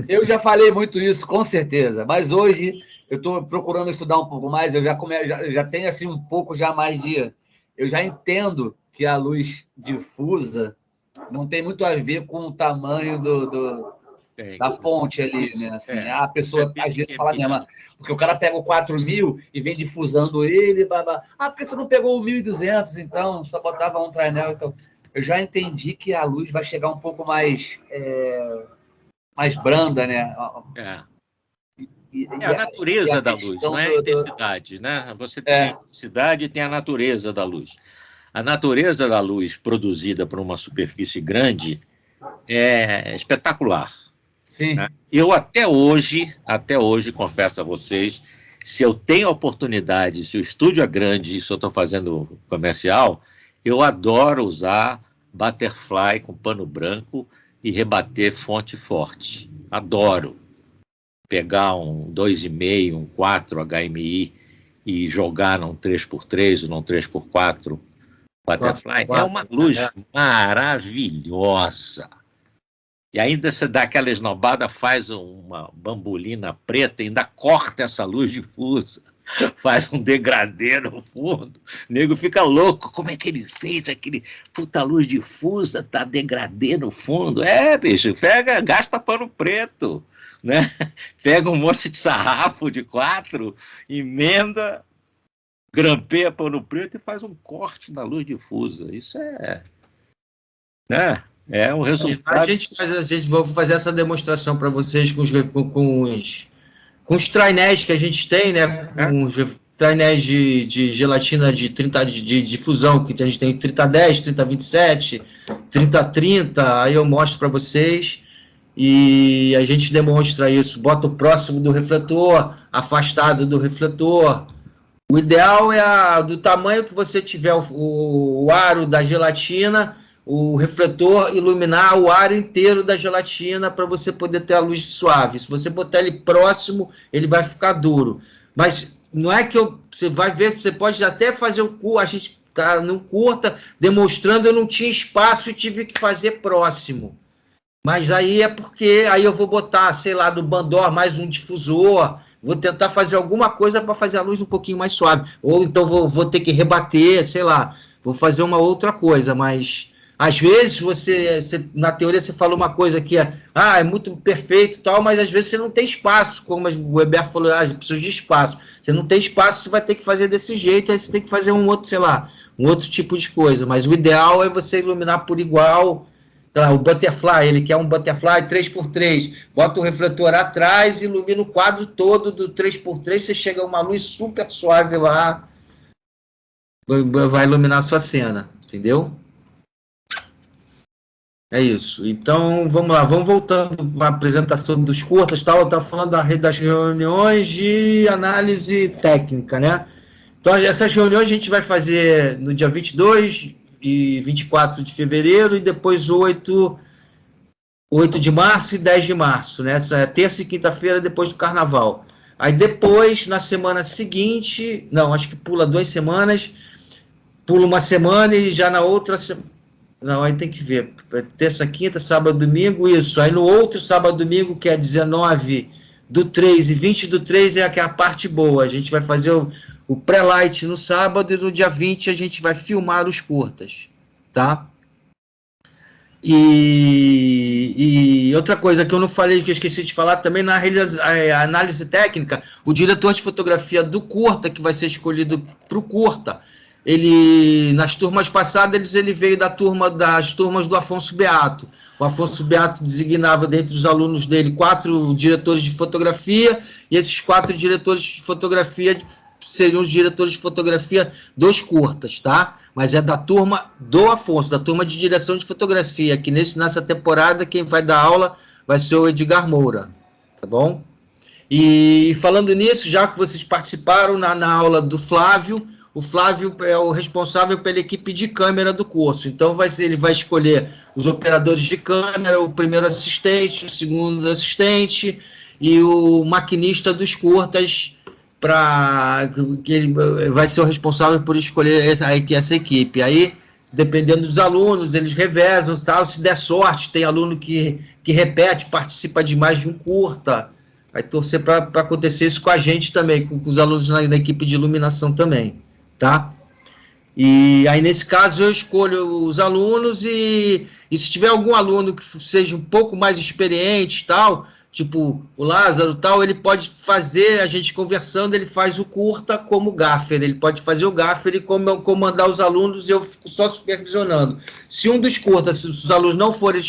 eu já falei muito isso, com certeza, mas hoje eu estou procurando estudar um pouco mais, eu já tenho assim um pouco já mais de... Eu já entendo que a luz difusa não tem muito a ver com o tamanho da fonte ali, né? Assim, a pessoa às vezes fala mesmo, porque o cara pega o 4000 e vem difusando ele, porque você não pegou o 1200, então só botava um trainel, então... Eu já entendi que a luz vai chegar um pouco mais branda, né? A natureza da luz, não é a intensidade, né? Você tem a intensidade e tem a natureza da luz. A natureza da luz produzida por uma superfície grande é espetacular. Sim. Né? Eu até hoje, confesso a vocês, se eu tenho a oportunidade, se o estúdio é grande e se eu estou fazendo comercial, eu adoro usar butterfly com pano branco e rebater fonte forte. Adoro. Pegar um 2,5, um 4 HMI e jogar num 3x3 ou num 3x4 butterfly. É uma luz maravilhosa. E ainda você dá aquela esnobada, faz uma bambolina preta e ainda corta essa luz difusa. Faz um degradê no fundo, o nego fica louco, como é que ele fez aquele puta luz difusa, tá degradê no fundo? Bicho, gasta pano preto, né? Pega um monte de sarrafo de 4, emenda, grampeia pano preto e faz um corte na luz difusa. Isso né? É um resultado. A gente vai fazer essa demonstração para vocês com os trainéis que a gente tem, né? Com os trainéis de gelatina de difusão, que a gente tem 3010, 3027, 3030, aí eu mostro para vocês e a gente demonstra isso. Bota o próximo do refletor, afastado do refletor. O ideal é do tamanho que você tiver o aro da gelatina, o refletor iluminar o aro inteiro da gelatina para você poder ter a luz suave. Se você botar ele próximo, ele vai ficar duro. Mas não é que você vai ver, você pode até fazer a gente está no curta, demonstrando, eu não tinha espaço e tive que fazer próximo. Mas aí é porque aí eu vou botar, sei lá, do Bandor mais um difusor, vou tentar fazer alguma coisa para fazer a luz um pouquinho mais suave. Ou então vou ter que rebater, sei lá, vou fazer uma outra coisa, mas... Às vezes, você, na teoria, você falou uma coisa que é muito perfeito e tal, mas às vezes você não tem espaço, como o Weber falou, precisa de espaço. Você não tem espaço, você vai ter que fazer desse jeito, aí você tem que fazer um outro, sei lá, um outro tipo de coisa. Mas o ideal é você iluminar por igual, sei lá, o butterfly, ele quer um butterfly 3x3, bota o refletor atrás, ilumina o quadro todo do 3x3, você chega a uma luz super suave lá, vai iluminar a sua cena, entendeu? É isso. Então, vamos lá. Vamos voltando à apresentação dos curtas. Eu estava falando das reuniões de análise técnica, né? Então, essas reuniões a gente vai fazer no dia 22 e 24 de fevereiro e depois 8 de março e 10 de março, né? Essa é terça e quinta-feira depois do carnaval. Aí depois, na semana seguinte... Não, acho que pula 2 semanas. Pula uma semana e já na outra semana... Não, aí tem que ver. Terça, quinta, sábado, domingo, isso. Aí no outro sábado, domingo, que é 19/3 e 20/3, é a parte boa. A gente vai fazer o pré-light no sábado e no dia 20 a gente vai filmar os curtas, tá? E outra coisa que eu não falei, que eu esqueci de falar também, na análise técnica, o diretor de fotografia do curta, que vai ser escolhido para o curta, ele, nas turmas passadas, ele veio das turmas do Afonso Beato. O Afonso Beato designava dentre os alunos dele 4 diretores de fotografia, e esses 4 diretores de fotografia seriam os diretores de fotografia dos curtas, tá? mas é da turma do Afonso, da turma de direção de fotografia, que nessa temporada quem vai dar aula vai ser o Edgar Moura, tá bom? E falando nisso, já que vocês participaram na aula do Flávio, o Flávio é o responsável pela equipe de câmera do curso, então ele vai escolher os operadores de câmera, o primeiro assistente, o segundo assistente e o maquinista dos curtas, que ele vai ser o responsável por escolher essa equipe. Aí, dependendo dos alunos, eles revezam, tal. Se der sorte, tem aluno que repete, participa de mais de um curta, vai torcer para acontecer isso com a gente também, com os alunos da equipe de iluminação também, tá? E aí, nesse caso, eu escolho os alunos e se tiver algum aluno que seja um pouco mais experiente, tal, tipo o Lázaro, tal, ele pode fazer, a gente conversando, ele faz o curta como gaffer, ele pode fazer o gaffer e comandar os alunos e eu fico só supervisionando. Se um dos curtas, se os alunos não forem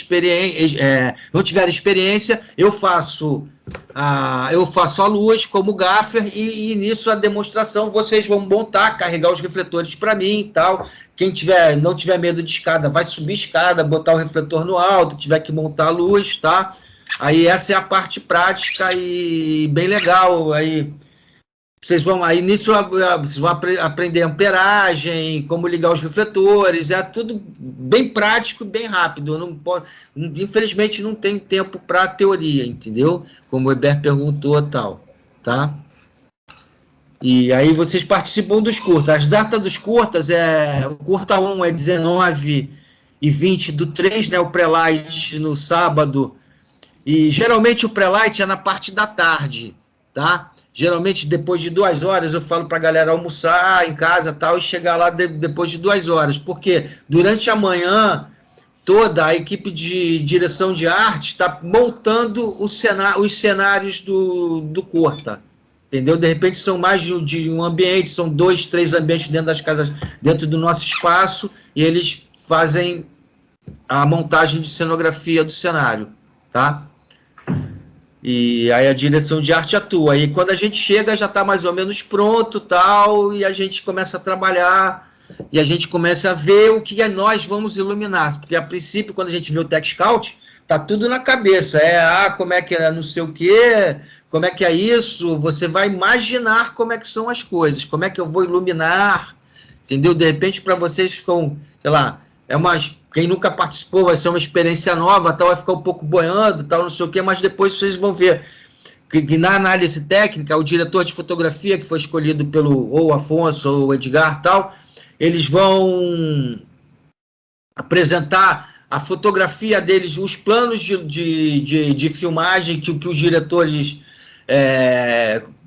não tiverem experiência, eu faço a luz como gaffer e nisso a demonstração vocês vão montar, carregar os refletores para mim e tal. Quem não tiver medo de escada, vai subir escada, botar o refletor no alto, tiver que montar a luz, tá? Aí essa é a parte prática e bem legal. Aí nisso vocês vão aprender amperagem, como ligar os refletores, é tudo bem prático e bem rápido. Infelizmente não tem tempo para teoria, entendeu? Como o Eber perguntou, tal, tá? E aí vocês participam dos curtas. As datas dos curtas o curta 1 é 19 e 20 do 3, né? O pré-light no sábado. E geralmente o pré-light é na parte da tarde, tá? Geralmente depois de 2 horas eu falo para a galera almoçar em casa tal, e chegar lá depois de 2 horas, porque durante a manhã toda a equipe de direção de arte está montando os cenários do curta, entendeu? De repente são mais de um ambiente, são 2, 3 ambientes dentro das casas, dentro do nosso espaço, e eles fazem a montagem de cenografia do cenário, tá? E aí a direção de arte atua. E quando a gente chega, já está mais ou menos pronto, tal, e a gente começa a trabalhar, e a gente começa a ver o que nós vamos iluminar. Porque, a princípio, quando a gente vê o Tech Scout, tá tudo na cabeça. Como é que é não sei o quê, como é que é isso, você vai imaginar como é que são as coisas, como é que eu vou iluminar, entendeu? De repente, para vocês ficam, sei lá, quem nunca participou vai ser uma experiência nova, tal, vai ficar um pouco boiando, tal, não sei o quê, mas depois vocês vão ver que na análise técnica, o diretor de fotografia, que foi escolhido ou o Afonso ou o Edgar, tal, eles vão apresentar a fotografia deles, os planos de filmagem que os diretores,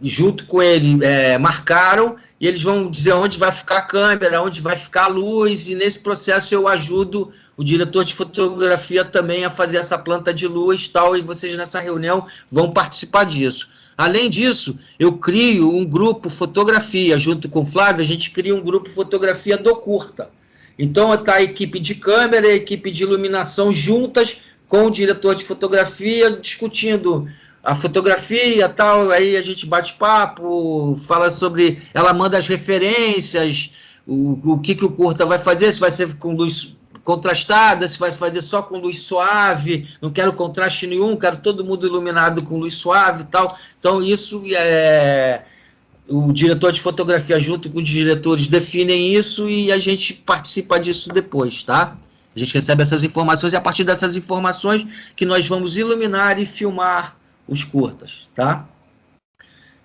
junto com ele, marcaram, e eles vão dizer onde vai ficar a câmera, onde vai ficar a luz, e nesse processo eu ajudo o diretor de fotografia também a fazer essa planta de luz, tal, e vocês nessa reunião vão participar disso. Além disso, eu crio um grupo fotografia, junto com o Flávio, a gente cria um grupo fotografia do curta. Então está a equipe de câmera e a equipe de iluminação juntas com o diretor de fotografia, discutindo a fotografia, tal, aí a gente bate papo, fala sobre, ela manda as referências, o que o curta vai fazer, se vai ser com luz contrastada, se vai fazer só com luz suave, não quero contraste nenhum, quero todo mundo iluminado com luz suave e tal. Então isso o diretor de fotografia junto com os diretores definem isso e a gente participa disso depois, tá? A gente recebe essas informações e a partir dessas informações que nós vamos iluminar e filmar os curtas, tá?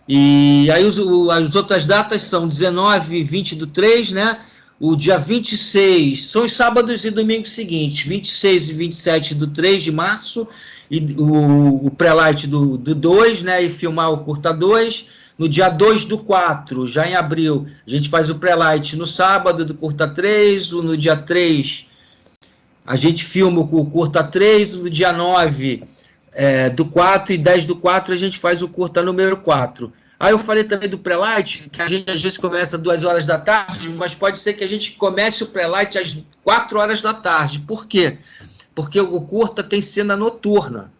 E aí as outras datas são 19 e 20 do 3, né? O dia 26 são os sábados e domingos seguintes, 26 e 27 do 3 de março, e o pré-light do 2, né? E filmar o curta 2. No dia 2 do 4, já em abril, a gente faz o pré-light no sábado do curta 3, no dia 3 a gente filma o curta 3, no dia 9 do 4 e 10 do 4 a gente faz o curta número 4. Aí eu falei também do pré-light, que a gente às vezes começa às 2 horas da tarde, mas pode ser que a gente comece o pré-light às 4 horas da tarde. Por quê? Porque o curta tem cena noturna.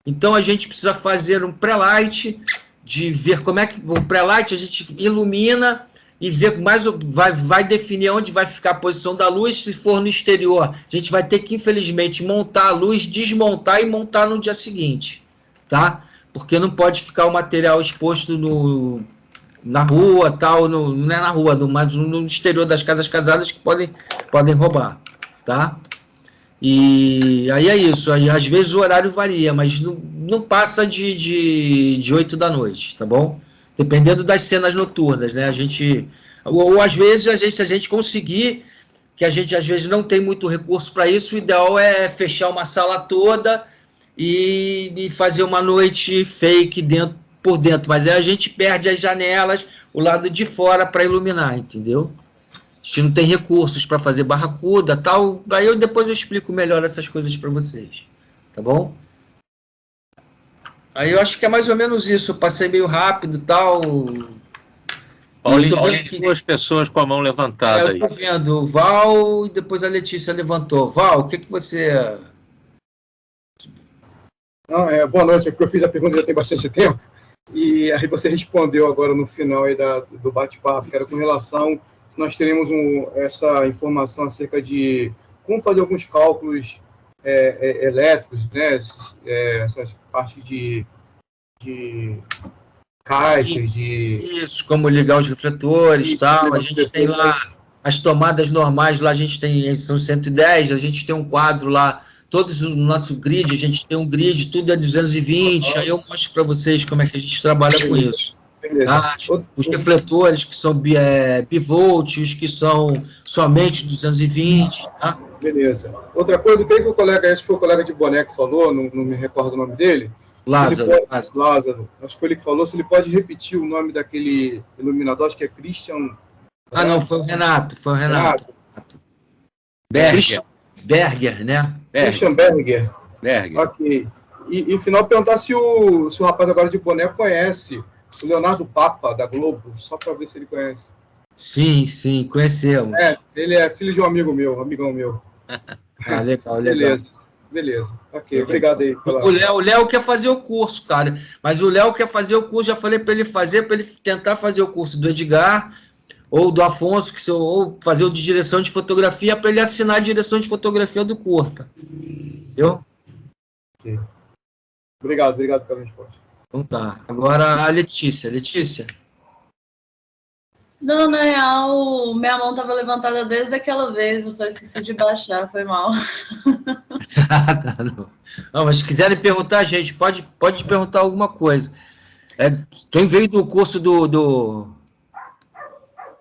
Então a gente precisa fazer um pré-light, de ver como é que o pré-light a gente ilumina, e ver mais, vai definir onde vai ficar a posição da luz. Se for no exterior, a gente vai ter que, infelizmente, montar a luz, desmontar e montar no dia seguinte, tá? Porque não pode ficar o material exposto na rua, tal, não é na rua, mas no exterior das casas casadas que podem roubar, tá? E aí é isso, aí, às vezes o horário varia, mas não passa de 8 da noite, tá bom? Dependendo das cenas noturnas, né? Ou às vezes, se a gente conseguir, que a gente às vezes não tem muito recurso para isso, o ideal é fechar uma sala toda e fazer uma noite fake por dentro, mas aí a gente perde as janelas, o lado de fora para iluminar, entendeu? A gente não tem recursos para fazer barracuda, tal, aí depois eu explico melhor essas coisas para vocês, tá bom? Aí eu acho que é mais ou menos isso, eu passei meio rápido, tal. Paulinho, tem 2 pessoas com a mão levantada aí. Eu tô vendo o Val e depois a Letícia levantou. Val, o que você... Não, boa noite, é porque eu fiz a pergunta já tem bastante tempo, e aí você respondeu agora no final aí do bate-papo, que era com relação, se nós teremos essa informação acerca de como fazer alguns cálculos elétricos, né, essas partes de caixas, Isso, como ligar os refletores e tal, a gente tem lá as tomadas normais, lá a gente tem, são 110, a gente tem um quadro lá, todos no nosso grid, a gente tem um grid, tudo é 220, aí eu mostro para vocês como é que a gente trabalha com isso. Tá? Os refletores que são bivolt, os que são somente 220, tá? Beleza. Outra coisa, o que o colega, esse foi o colega de boné que falou, não me recordo o nome dele. Lázaro. Lázaro, acho que foi ele que falou, se ele pode repetir o nome daquele iluminador, acho que é Christian... não, foi o Renato. Berger, né? Christian Berger. Ok. E final, perguntar se o rapaz agora de boné conhece o Leonardo Papa, da Globo, só para ver se ele conhece. Sim, conhecemos. Ele é filho de um amigo meu, amigão meu. Legal. Beleza. Ok, obrigado aí. O Léo quer fazer o curso, cara. Mas o Léo quer fazer o curso, já falei para ele tentar fazer o curso do Edgar ou do Afonso, ou fazer o de direção de fotografia, para ele assinar a direção de fotografia do curta. Entendeu? Ok. Obrigado pela resposta. Então tá. Agora a Letícia. Não, na real, minha mão estava levantada desde aquela vez, eu só esqueci de baixar, foi mal. Não, mas se quiserem perguntar, gente, pode perguntar alguma coisa. Quem veio do curso do...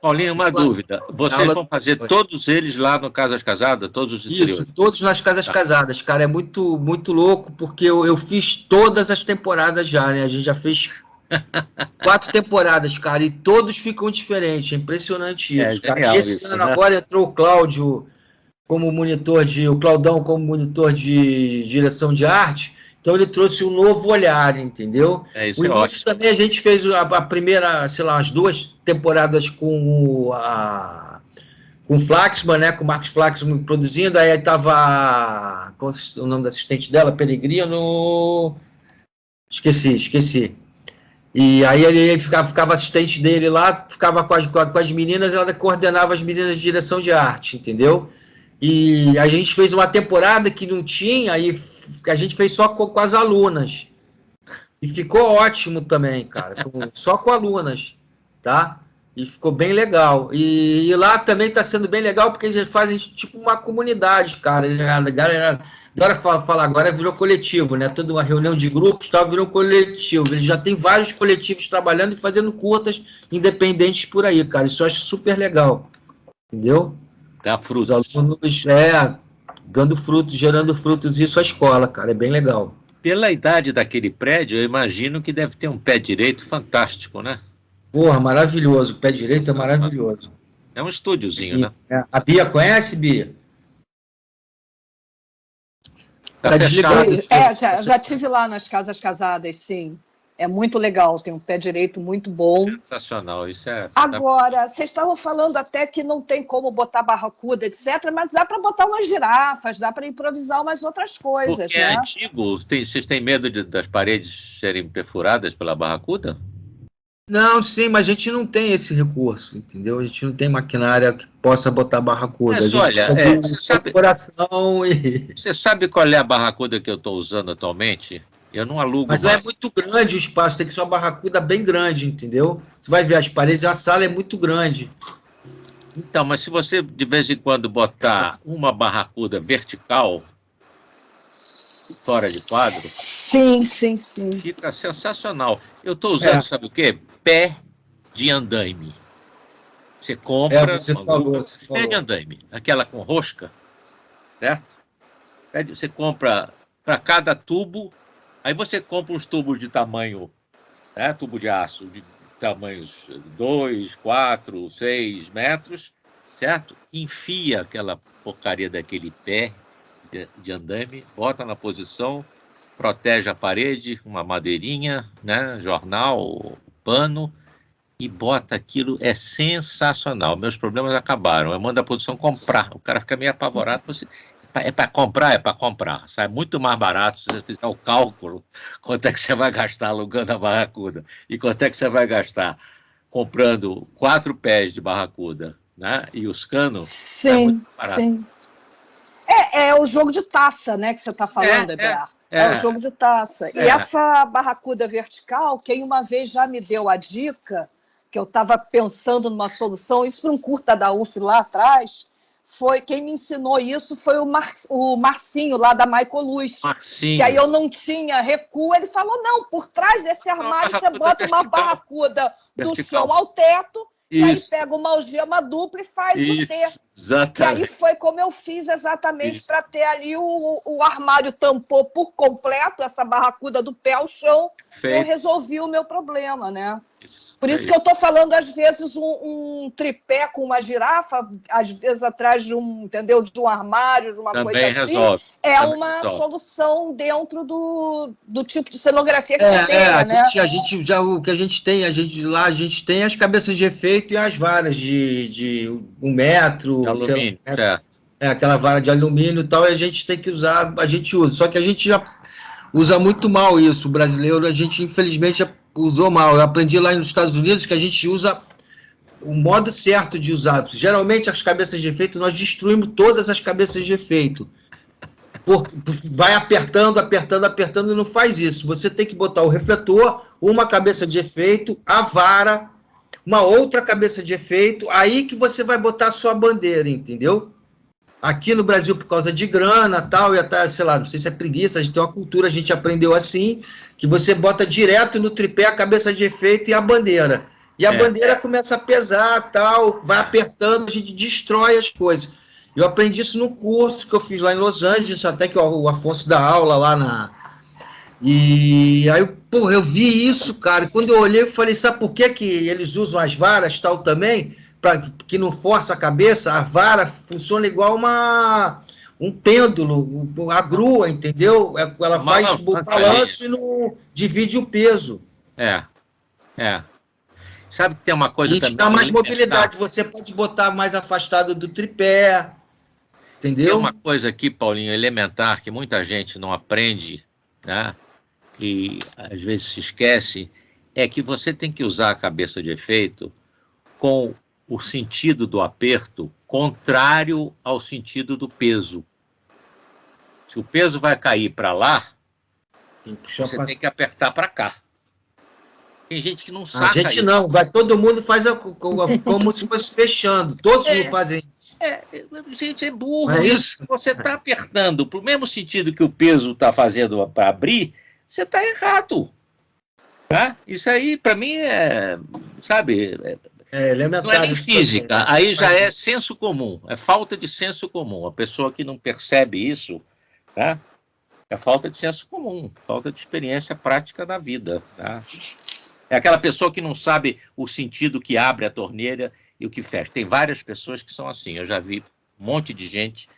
Paulinho, uma dúvida. Vocês vão fazer todos eles lá no Casas Casadas, todos os interiores? Isso, todos nas Casas Casadas, cara. É muito, muito louco, porque eu fiz todas as temporadas já, né? A gente já fez 4 temporadas, cara, e todos ficam diferentes. É impressionante isso, cara. Esse ano agora entrou o Cláudio como monitor o Claudão como monitor de direção de arte. Então ele trouxe um novo olhar, entendeu? Isso o início também a gente fez a primeira, sei lá, as 2 temporadas com o Flaxman, né? Com o Marcos Flaxman produzindo, aí tava qual é o nome da assistente dela? Peregrino. Esqueci. E aí ele ficava assistente dele lá, ficava com as meninas, ela coordenava as meninas de direção de arte, entendeu? E a gente fez uma temporada que não tinha, aí a gente fez só com as alunas. E ficou ótimo também, cara, só com alunas, tá? E ficou bem legal. E lá também está sendo bem legal, porque eles fazem tipo uma comunidade, cara. A galera adora falar, agora virou coletivo, né? Toda uma reunião de grupos, tal, virou coletivo. Eles já tem vários coletivos trabalhando e fazendo curtas independentes por aí, cara. Isso eu acho super legal. Entendeu? Dá frutos. Os alunos, dando frutos, gerando frutos, isso é a escola, cara. É bem legal. Pela idade daquele prédio, eu imagino que deve ter um pé direito fantástico, né? Porra, maravilhoso. O pé direito é maravilhoso. É um estúdiozinho, né? A Bia conhece, Bia? Tá desligado. Já tive lá nas Casas Casadas, sim. É muito legal, tem um pé direito muito bom. Sensacional, isso é... Agora, vocês estavam falando até que não tem como botar barracuda, etc., mas dá para botar umas girafas, dá para improvisar umas outras coisas, porque né? É antigo, vocês têm medo das paredes serem perfuradas pela barracuda? Não, sim, mas a gente não tem esse recurso, entendeu? A gente não tem maquinária que possa botar barracuda. Mas, a gente olha, você sabe, coração e... você sabe qual é a barracuda que eu estou usando atualmente? Eu não alugo Mas mais. lá é muito grande o espaço, tem que ser uma barracuda bem grande, entendeu? Você vai ver as paredes, a sala é muito grande. Então, mas se você de vez em quando botar uma barracuda vertical, fora de quadro, Sim. fica sensacional. Eu estou usando, sabe o quê? Pé de andaime. Você compra Você falou. pé de andaime, aquela com rosca, certo? Você compra para cada tubo, aí você compra uns tubos de tamanho, né, tubo de aço, de tamanhos 2, 4, 6 metros, certo? Enfia aquela porcaria daquele pé de andaime, bota na posição, protege a parede, uma madeirinha, né, jornal, pano, e bota aquilo, é sensacional. Meus problemas acabaram. Eu mando a produção comprar. O cara fica meio apavorado. É para comprar. Sai muito mais barato se você fizer o cálculo quanto é que você vai gastar alugando a barracuda e quanto é que você vai gastar comprando 4 pés de barracuda, né, e os canos. Sim. É o jogo de taça, né, que você está falando, Eber. É o jogo de taça. E essa barracuda vertical, quem uma vez já me deu a dica, que eu estava pensando numa solução, isso para um curta da UF lá atrás, quem me ensinou isso foi o Marcinho, lá da Maicoluz. Marcinho. Que aí eu não tinha recuo, ele falou, não, por trás desse armário você bota uma barracuda do chão ao teto, e aí pega uma algema dupla e faz o T. Exatamente. E aí foi como eu fiz exatamente para ter ali o armário tampou por completo essa barracuda do pé ao chão. Eu resolvi o meu problema, né? Por isso que eu estou falando, às vezes, um tripé com uma girafa, às vezes atrás de um armário, de uma também coisa assim, solução dentro do tipo de cenografia que você tem, né? O que a gente tem, a gente tem as cabeças de efeito e as varas de 1 metro, de alumínio, aquela vara de alumínio e tal, e a gente tem que usar, a gente usa, só que a gente já usa muito mal isso, o brasileiro, a gente infelizmente já usou mal. Eu aprendi lá nos Estados Unidos que a gente usa o modo certo de usar. Geralmente as cabeças de efeito, nós destruímos todas as cabeças de efeito. Vai apertando e não faz isso. Você tem que botar o refletor, uma cabeça de efeito, a vara, uma outra cabeça de efeito, aí que você vai botar a sua bandeira, entendeu? Aqui no Brasil, por causa de grana tal, e até, sei lá, não sei se é preguiça, a gente tem uma cultura, a gente aprendeu assim, que você bota direto no tripé a cabeça de efeito e a bandeira. E a bandeira começa a pesar, tal, vai apertando, a gente destrói as coisas. Eu aprendi isso no curso que eu fiz lá em Los Angeles, até que o Afonso dá aula lá na... E aí, eu vi isso, cara, e quando eu olhei, eu falei, sabe por que eles usam as varas tal também? Que não força a cabeça, a vara funciona igual um pêndulo, a grua, entendeu? Ela faz o balanço e não divide o peso. Sabe que tem uma coisa também... E dá mais mobilidade, você pode botar mais afastado do tripé, entendeu? Tem uma coisa aqui, Paulinho, elementar, que muita gente não aprende, né? E às vezes se esquece, é que você tem que usar a cabeça de efeito com o sentido do aperto contrário ao sentido do peso. Se o peso vai cair para lá, você tem que apertar para cá. Tem gente que não saca. A gente não, todo mundo faz como se fosse fechando. Todos não fazem isso. Gente, é burro. É isso? Você está apertando para o mesmo sentido que o peso está fazendo para abrir, você está errado. Tá? Isso aí, para mim, sabe... elementar. Não é nem física, aí já é senso comum, é falta de senso comum. A pessoa que não percebe isso, tá? É falta de senso comum, falta de experiência prática da vida. Tá? É aquela pessoa que não sabe o sentido que abre a torneira e o que fecha. Tem várias pessoas que são assim, eu já vi um monte de gente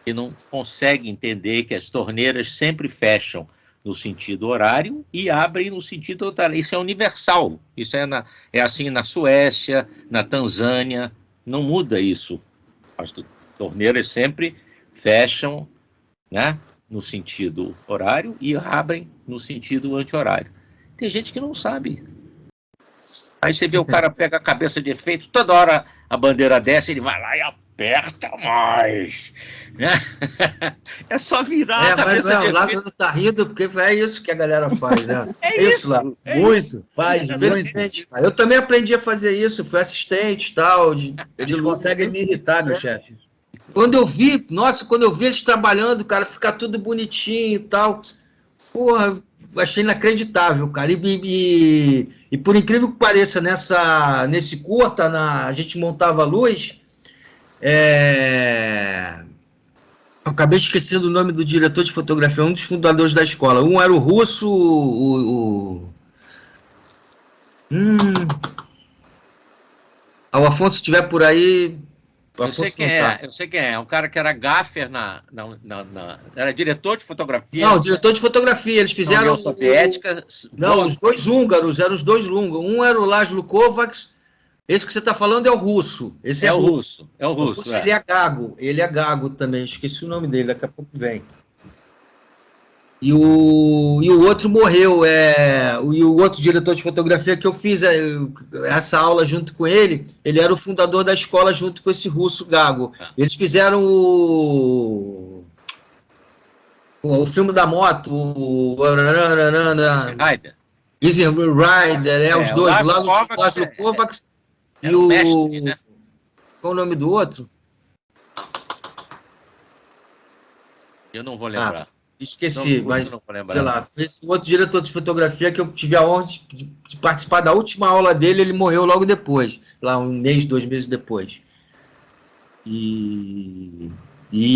que não consegue entender que as torneiras sempre fecham no sentido horário e abrem no sentido horário. Isso é universal. Isso é assim na Suécia, na Tanzânia. Não muda isso. As torneiras sempre fecham, né, no sentido horário e abrem no sentido anti-horário. Tem gente que não sabe. Aí você vê o cara pega a cabeça de efeito, toda hora a bandeira desce, ele vai lá e aperta mais. Né? É só virar a cabeça de efeito. O Lázaro tá rindo porque é isso que a galera faz, né? É isso, Lázaro. Muito. Faz, infelizmente. Eu também aprendi a fazer isso, fui assistente e tal. Eles conseguem me irritar, meu chefe. Quando eu vi eles trabalhando, cara, ficar tudo bonitinho e tal, porra, achei inacreditável, cara. E por incrível que pareça, nesse curta, a gente montava a luz, eu acabei esquecendo o nome do diretor de fotografia, um dos fundadores da escola. Um era o russo, o Afonso, se estiver por aí... Eu sei quem é. É um cara que era gaffer era diretor de fotografia. Não, diretor de fotografia. Eles fizeram... União Soviética. Não, os dois húngaros, eram os dois húngaros. Um era o Laszlo Kovacs, esse que você está falando é o russo. Esse é o russo. É o russo. Ele é gago também, esqueci o nome dele, daqui a pouco vem. E o outro morreu, e o outro diretor de fotografia que eu fiz essa aula junto com ele era o fundador da escola junto com esse russo gago. Eles fizeram o filme da moto, Easy Rider, os dois, lá no Laszlo Kovacs e o... Mestre, né? Qual o nome do outro? Eu não vou lembrar. Esqueci, mas sei lá, esse outro diretor de fotografia que eu tive a honra de participar da última aula dele, ele morreu logo depois, lá 1 mês, 2 meses depois. E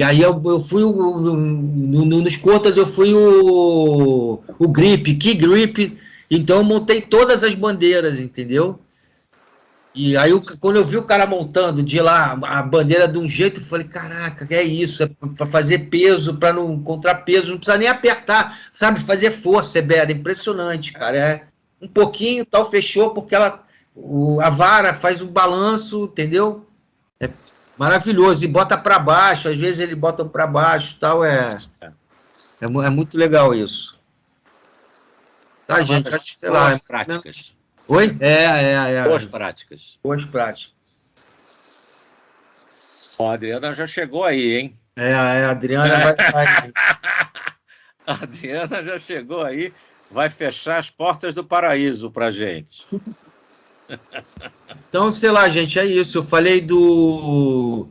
aí eu fui, nos curtas eu fui o grip, key grip, então eu montei todas as bandeiras, entendeu? E aí, quando eu vi o cara montando de lá a bandeira de um jeito, eu falei, caraca, que é isso? É para fazer peso, para não contrapeso, não precisa nem apertar, sabe? Fazer força, era impressionante, cara. Um pouquinho, tal, fechou, porque a vara faz um balanço, entendeu? É maravilhoso. E bota para baixo, às vezes eles botam para baixo, tal, é muito legal isso. Tá, gente? Acho que, sei lá, práticas. Oi? Boas práticas. Boas práticas. Ó, a Adriana já chegou aí, hein? A Adriana vai... A Adriana já chegou aí, vai fechar as portas do paraíso pra gente. Então, sei lá, gente, é isso. Eu falei o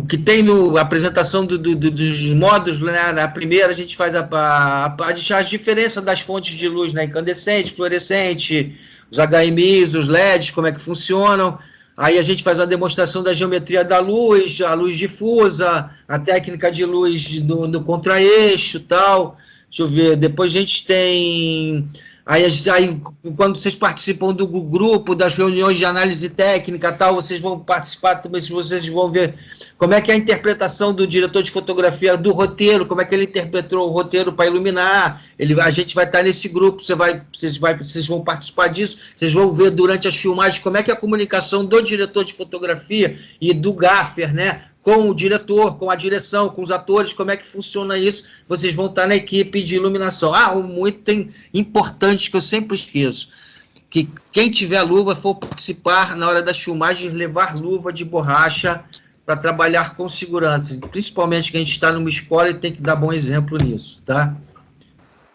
que tem na apresentação dos modos, né? Na primeira a gente faz as diferenças das fontes de luz, né? Incandescente, fluorescente, os HMIs, os LEDs, como é que funcionam. Aí a gente faz uma demonstração da geometria da luz, a luz difusa, a técnica de luz no contraeixo e tal. Deixa eu ver, depois a gente tem... Aí, quando vocês participam do grupo, das reuniões de análise técnica, tal, vocês vão participar também, vocês vão ver como é que é a interpretação do diretor de fotografia do roteiro, como é que ele interpretou o roteiro para iluminar. A gente vai estar nesse grupo, vocês vão participar disso, vocês vão ver durante as filmagens como é que é a comunicação do diretor de fotografia e do gaffer, né? Com o diretor, com a direção, com os atores, como é que funciona isso, vocês vão estar na equipe de iluminação. Muito importante que eu sempre esqueço, que quem tiver luva for participar na hora das filmagens, levar luva de borracha para trabalhar com segurança, principalmente que a gente está numa escola e tem que dar bom exemplo nisso, tá?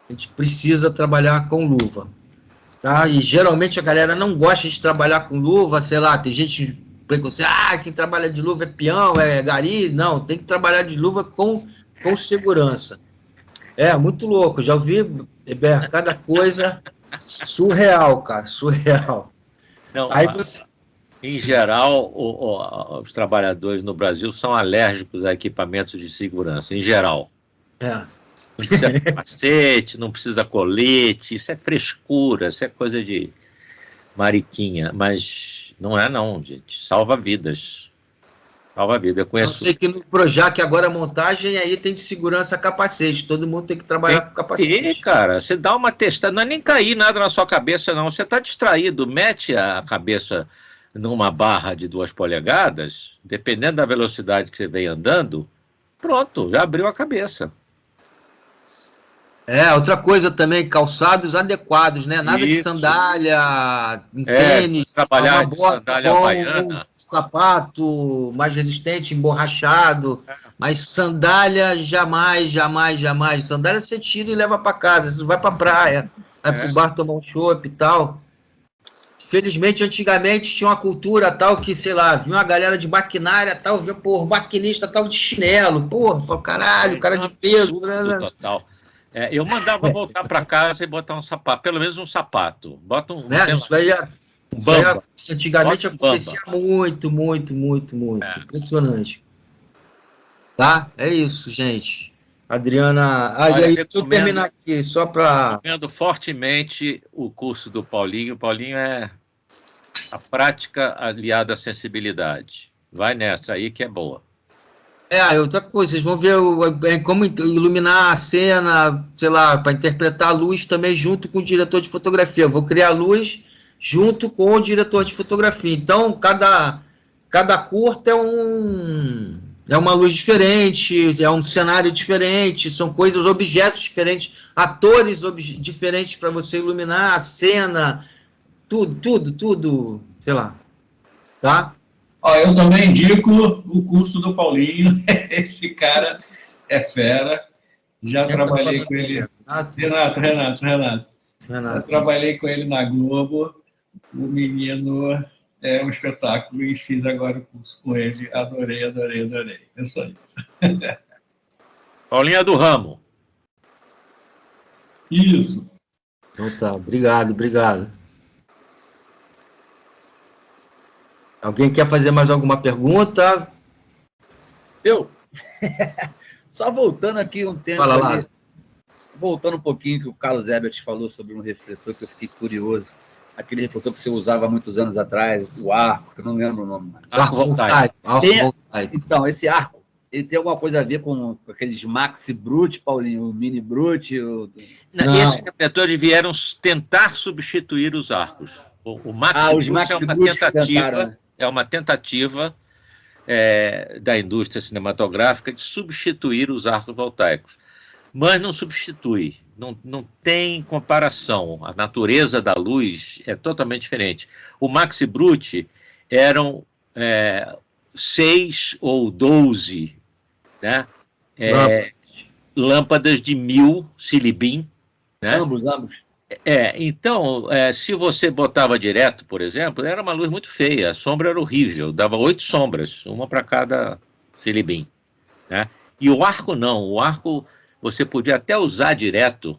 A gente precisa trabalhar com luva, tá? E geralmente a galera não gosta de trabalhar com luva, sei lá, tem gente... quem trabalha de luva é peão, é gari. Não, tem que trabalhar de luva com segurança. Muito louco, já ouvi cada coisa surreal, cara, surreal. Não, aí em geral, os trabalhadores no Brasil são alérgicos a equipamentos de segurança, em geral. Não precisa capacete, não precisa colete, isso é frescura, isso é coisa de mariquinha, mas... Não é não, gente. Salva vidas. Salva vida. Eu conheço... sei que no Projac agora a montagem aí tem de segurança capacete. Todo mundo tem que trabalhar com capacete. Cara, você dá uma testada, não é nem cair nada na sua cabeça, não. Você está distraído, mete a cabeça numa barra de 2 polegadas, dependendo da velocidade que você vem andando, pronto, já abriu a cabeça. Outra coisa também, calçados adequados, né? Nada de sandália, tênis, trabalhar uma bota, sandália havaiana. um sapato mais resistente, emborrachado, mas sandália jamais, jamais, jamais. Sandália você tira e leva para casa, você vai para praia, vai pro bar tomar um chopp e tal. Felizmente, antigamente tinha uma cultura tal que, sei lá, vinha uma galera de maquinária tal, via, porra, maquinista tal de chinelo, porra, falou, caralho, cara de peso. Total. Eu mandava voltar para casa e botar um sapato, pelo menos um sapato. Bota um. Isso aí antigamente acontecia muito. Impressionante. Tá? É isso, gente. Adriana. Olha, e aí, deixa eu terminar aqui, só para. Recomendo fortemente o curso do Paulinho. O Paulinho é a prática aliada à sensibilidade. Vai nessa aí que é boa. Outra coisa, vocês vão ver como iluminar a cena, sei lá, para interpretar a luz também junto com o diretor de fotografia. Eu vou criar a luz junto com o diretor de fotografia. Então, cada curta é uma luz diferente, é um cenário diferente, são coisas, objetos diferentes, atores diferentes para você iluminar a cena, tudo, sei lá, tá? Eu também indico o curso do Paulinho. Esse cara é fera. Já trabalhei com ele. Renato. Eu trabalhei com ele na Globo. O menino é um espetáculo e fiz agora o curso com ele. Adorei. É só isso. Paulinho é do ramo. Isso. Então tá, obrigado. Alguém quer fazer mais alguma pergunta? Eu? Só voltando aqui um tempo. Fala lá. Voltando um pouquinho que o Carlos Ebert falou sobre um refletor que eu fiquei curioso. Aquele refletor que você usava há muitos anos atrás, o arco, que eu não lembro o nome. Arco voltaico. Então, esse arco, ele tem alguma coisa a ver com aqueles Maxi Brut, Paulinho, o Mini Brut? Esses refletores vieram tentar substituir os arcos. O Maxi Brut é uma tentativa da indústria cinematográfica de substituir os arcos voltaicos. Mas não substitui, não tem comparação. A natureza da luz é totalmente diferente. O Maxi Brut eram 6 ou 12, né? Lâmpadas de 1000 silibim. Né? Ambos. Então, se você botava direto, por exemplo, era uma luz muito feia, a sombra era horrível, dava 8 sombras, uma para cada silibim. Né? E o arco não, o arco você podia até usar direto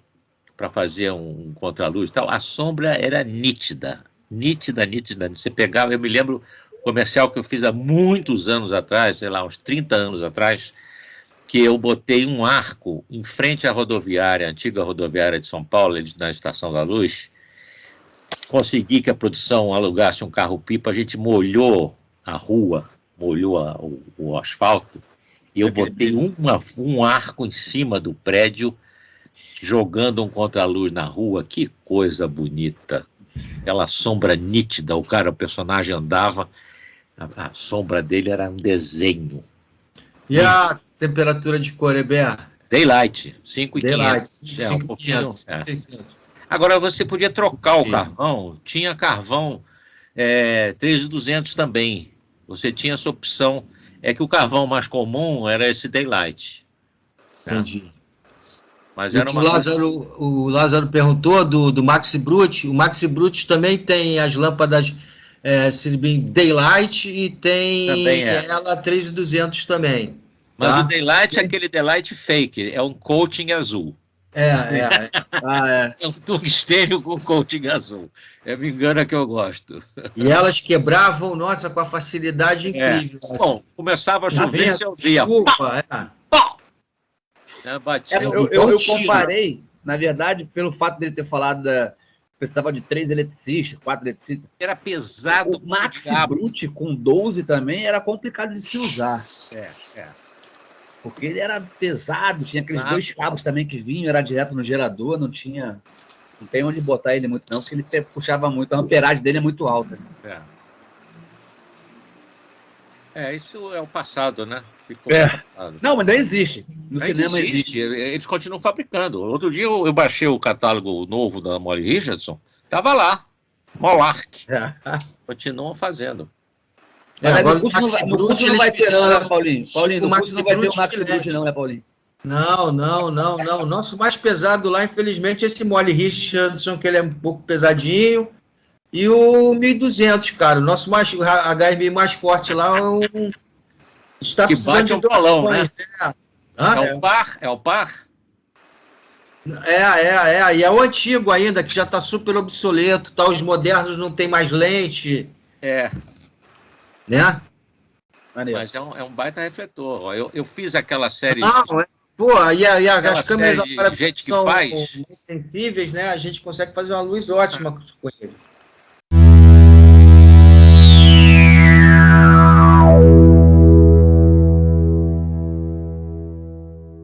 para fazer um contraluz e tal, a sombra era nítida. Você pegava, eu me lembro, comercial que eu fiz há muitos anos atrás, sei lá, uns 30 anos atrás, que eu botei um arco em frente à rodoviária, a antiga rodoviária de São Paulo, na Estação da Luz. Consegui que a produção alugasse um carro-pipa, a gente molhou a rua, molhou o asfalto, e eu botei um arco em cima do prédio, jogando um contraluz na rua. Que coisa bonita! Aquela sombra nítida, o personagem andava, a sombra dele era um desenho. E a temperatura de cor, Heber? Daylight, 5.500. Agora, você podia trocar o carvão, tinha carvão 3.200 também. Você tinha essa opção, que o carvão mais comum era esse Daylight. Entendi. Mas era o Lázaro perguntou do Maxi Brut. O Maxi Brut também tem as lâmpadas Silibim Daylight e tem ela 3.200 também. Mas tá? O Daylight é aquele Daylight fake, é um coating azul. É um tungstênio com coating azul. Me engana que eu gosto. E elas quebravam, nossa, com a facilidade incrível. Bom, começava a chover, você ouvia. Eu comparei, na verdade, pelo fato dele ter falado precisava de 3 eletricistas, 4 eletricistas. Era pesado. O Maxi Brut com 12 também era complicado de se usar. Porque ele era pesado, tinha aqueles 2 cabos também que vinham, era direto no gerador, não tem onde botar ele muito não, porque ele puxava muito, a amperagem dele é muito alta. Isso é o passado, né? Não, mas não existe. No Ainda cinema existe. Eles continuam fabricando. Outro dia eu baixei o catálogo novo da Molly Richardson, tava lá, Molark. Continuam fazendo. Mas agora no curso não vai ter, não, né, Paulinho? Paulinho, no curso não vai ter o Max Brute, não, né, Paulinho? Não. O nosso mais pesado lá, infelizmente, é esse Molly Richardson, que ele é um pouco pesadinho. E o 1200, cara. O nosso HMI mais forte lá é um. Está que precisando bate de balão, né? É o par? E é o antigo ainda, que já está super obsoleto. Tá? Os modernos não tem mais lente. Né? Mas é um baita refletor. Eu fiz aquela série. As câmeras agora gente que são faz sensíveis, né? A gente consegue fazer uma luz ótima com ele.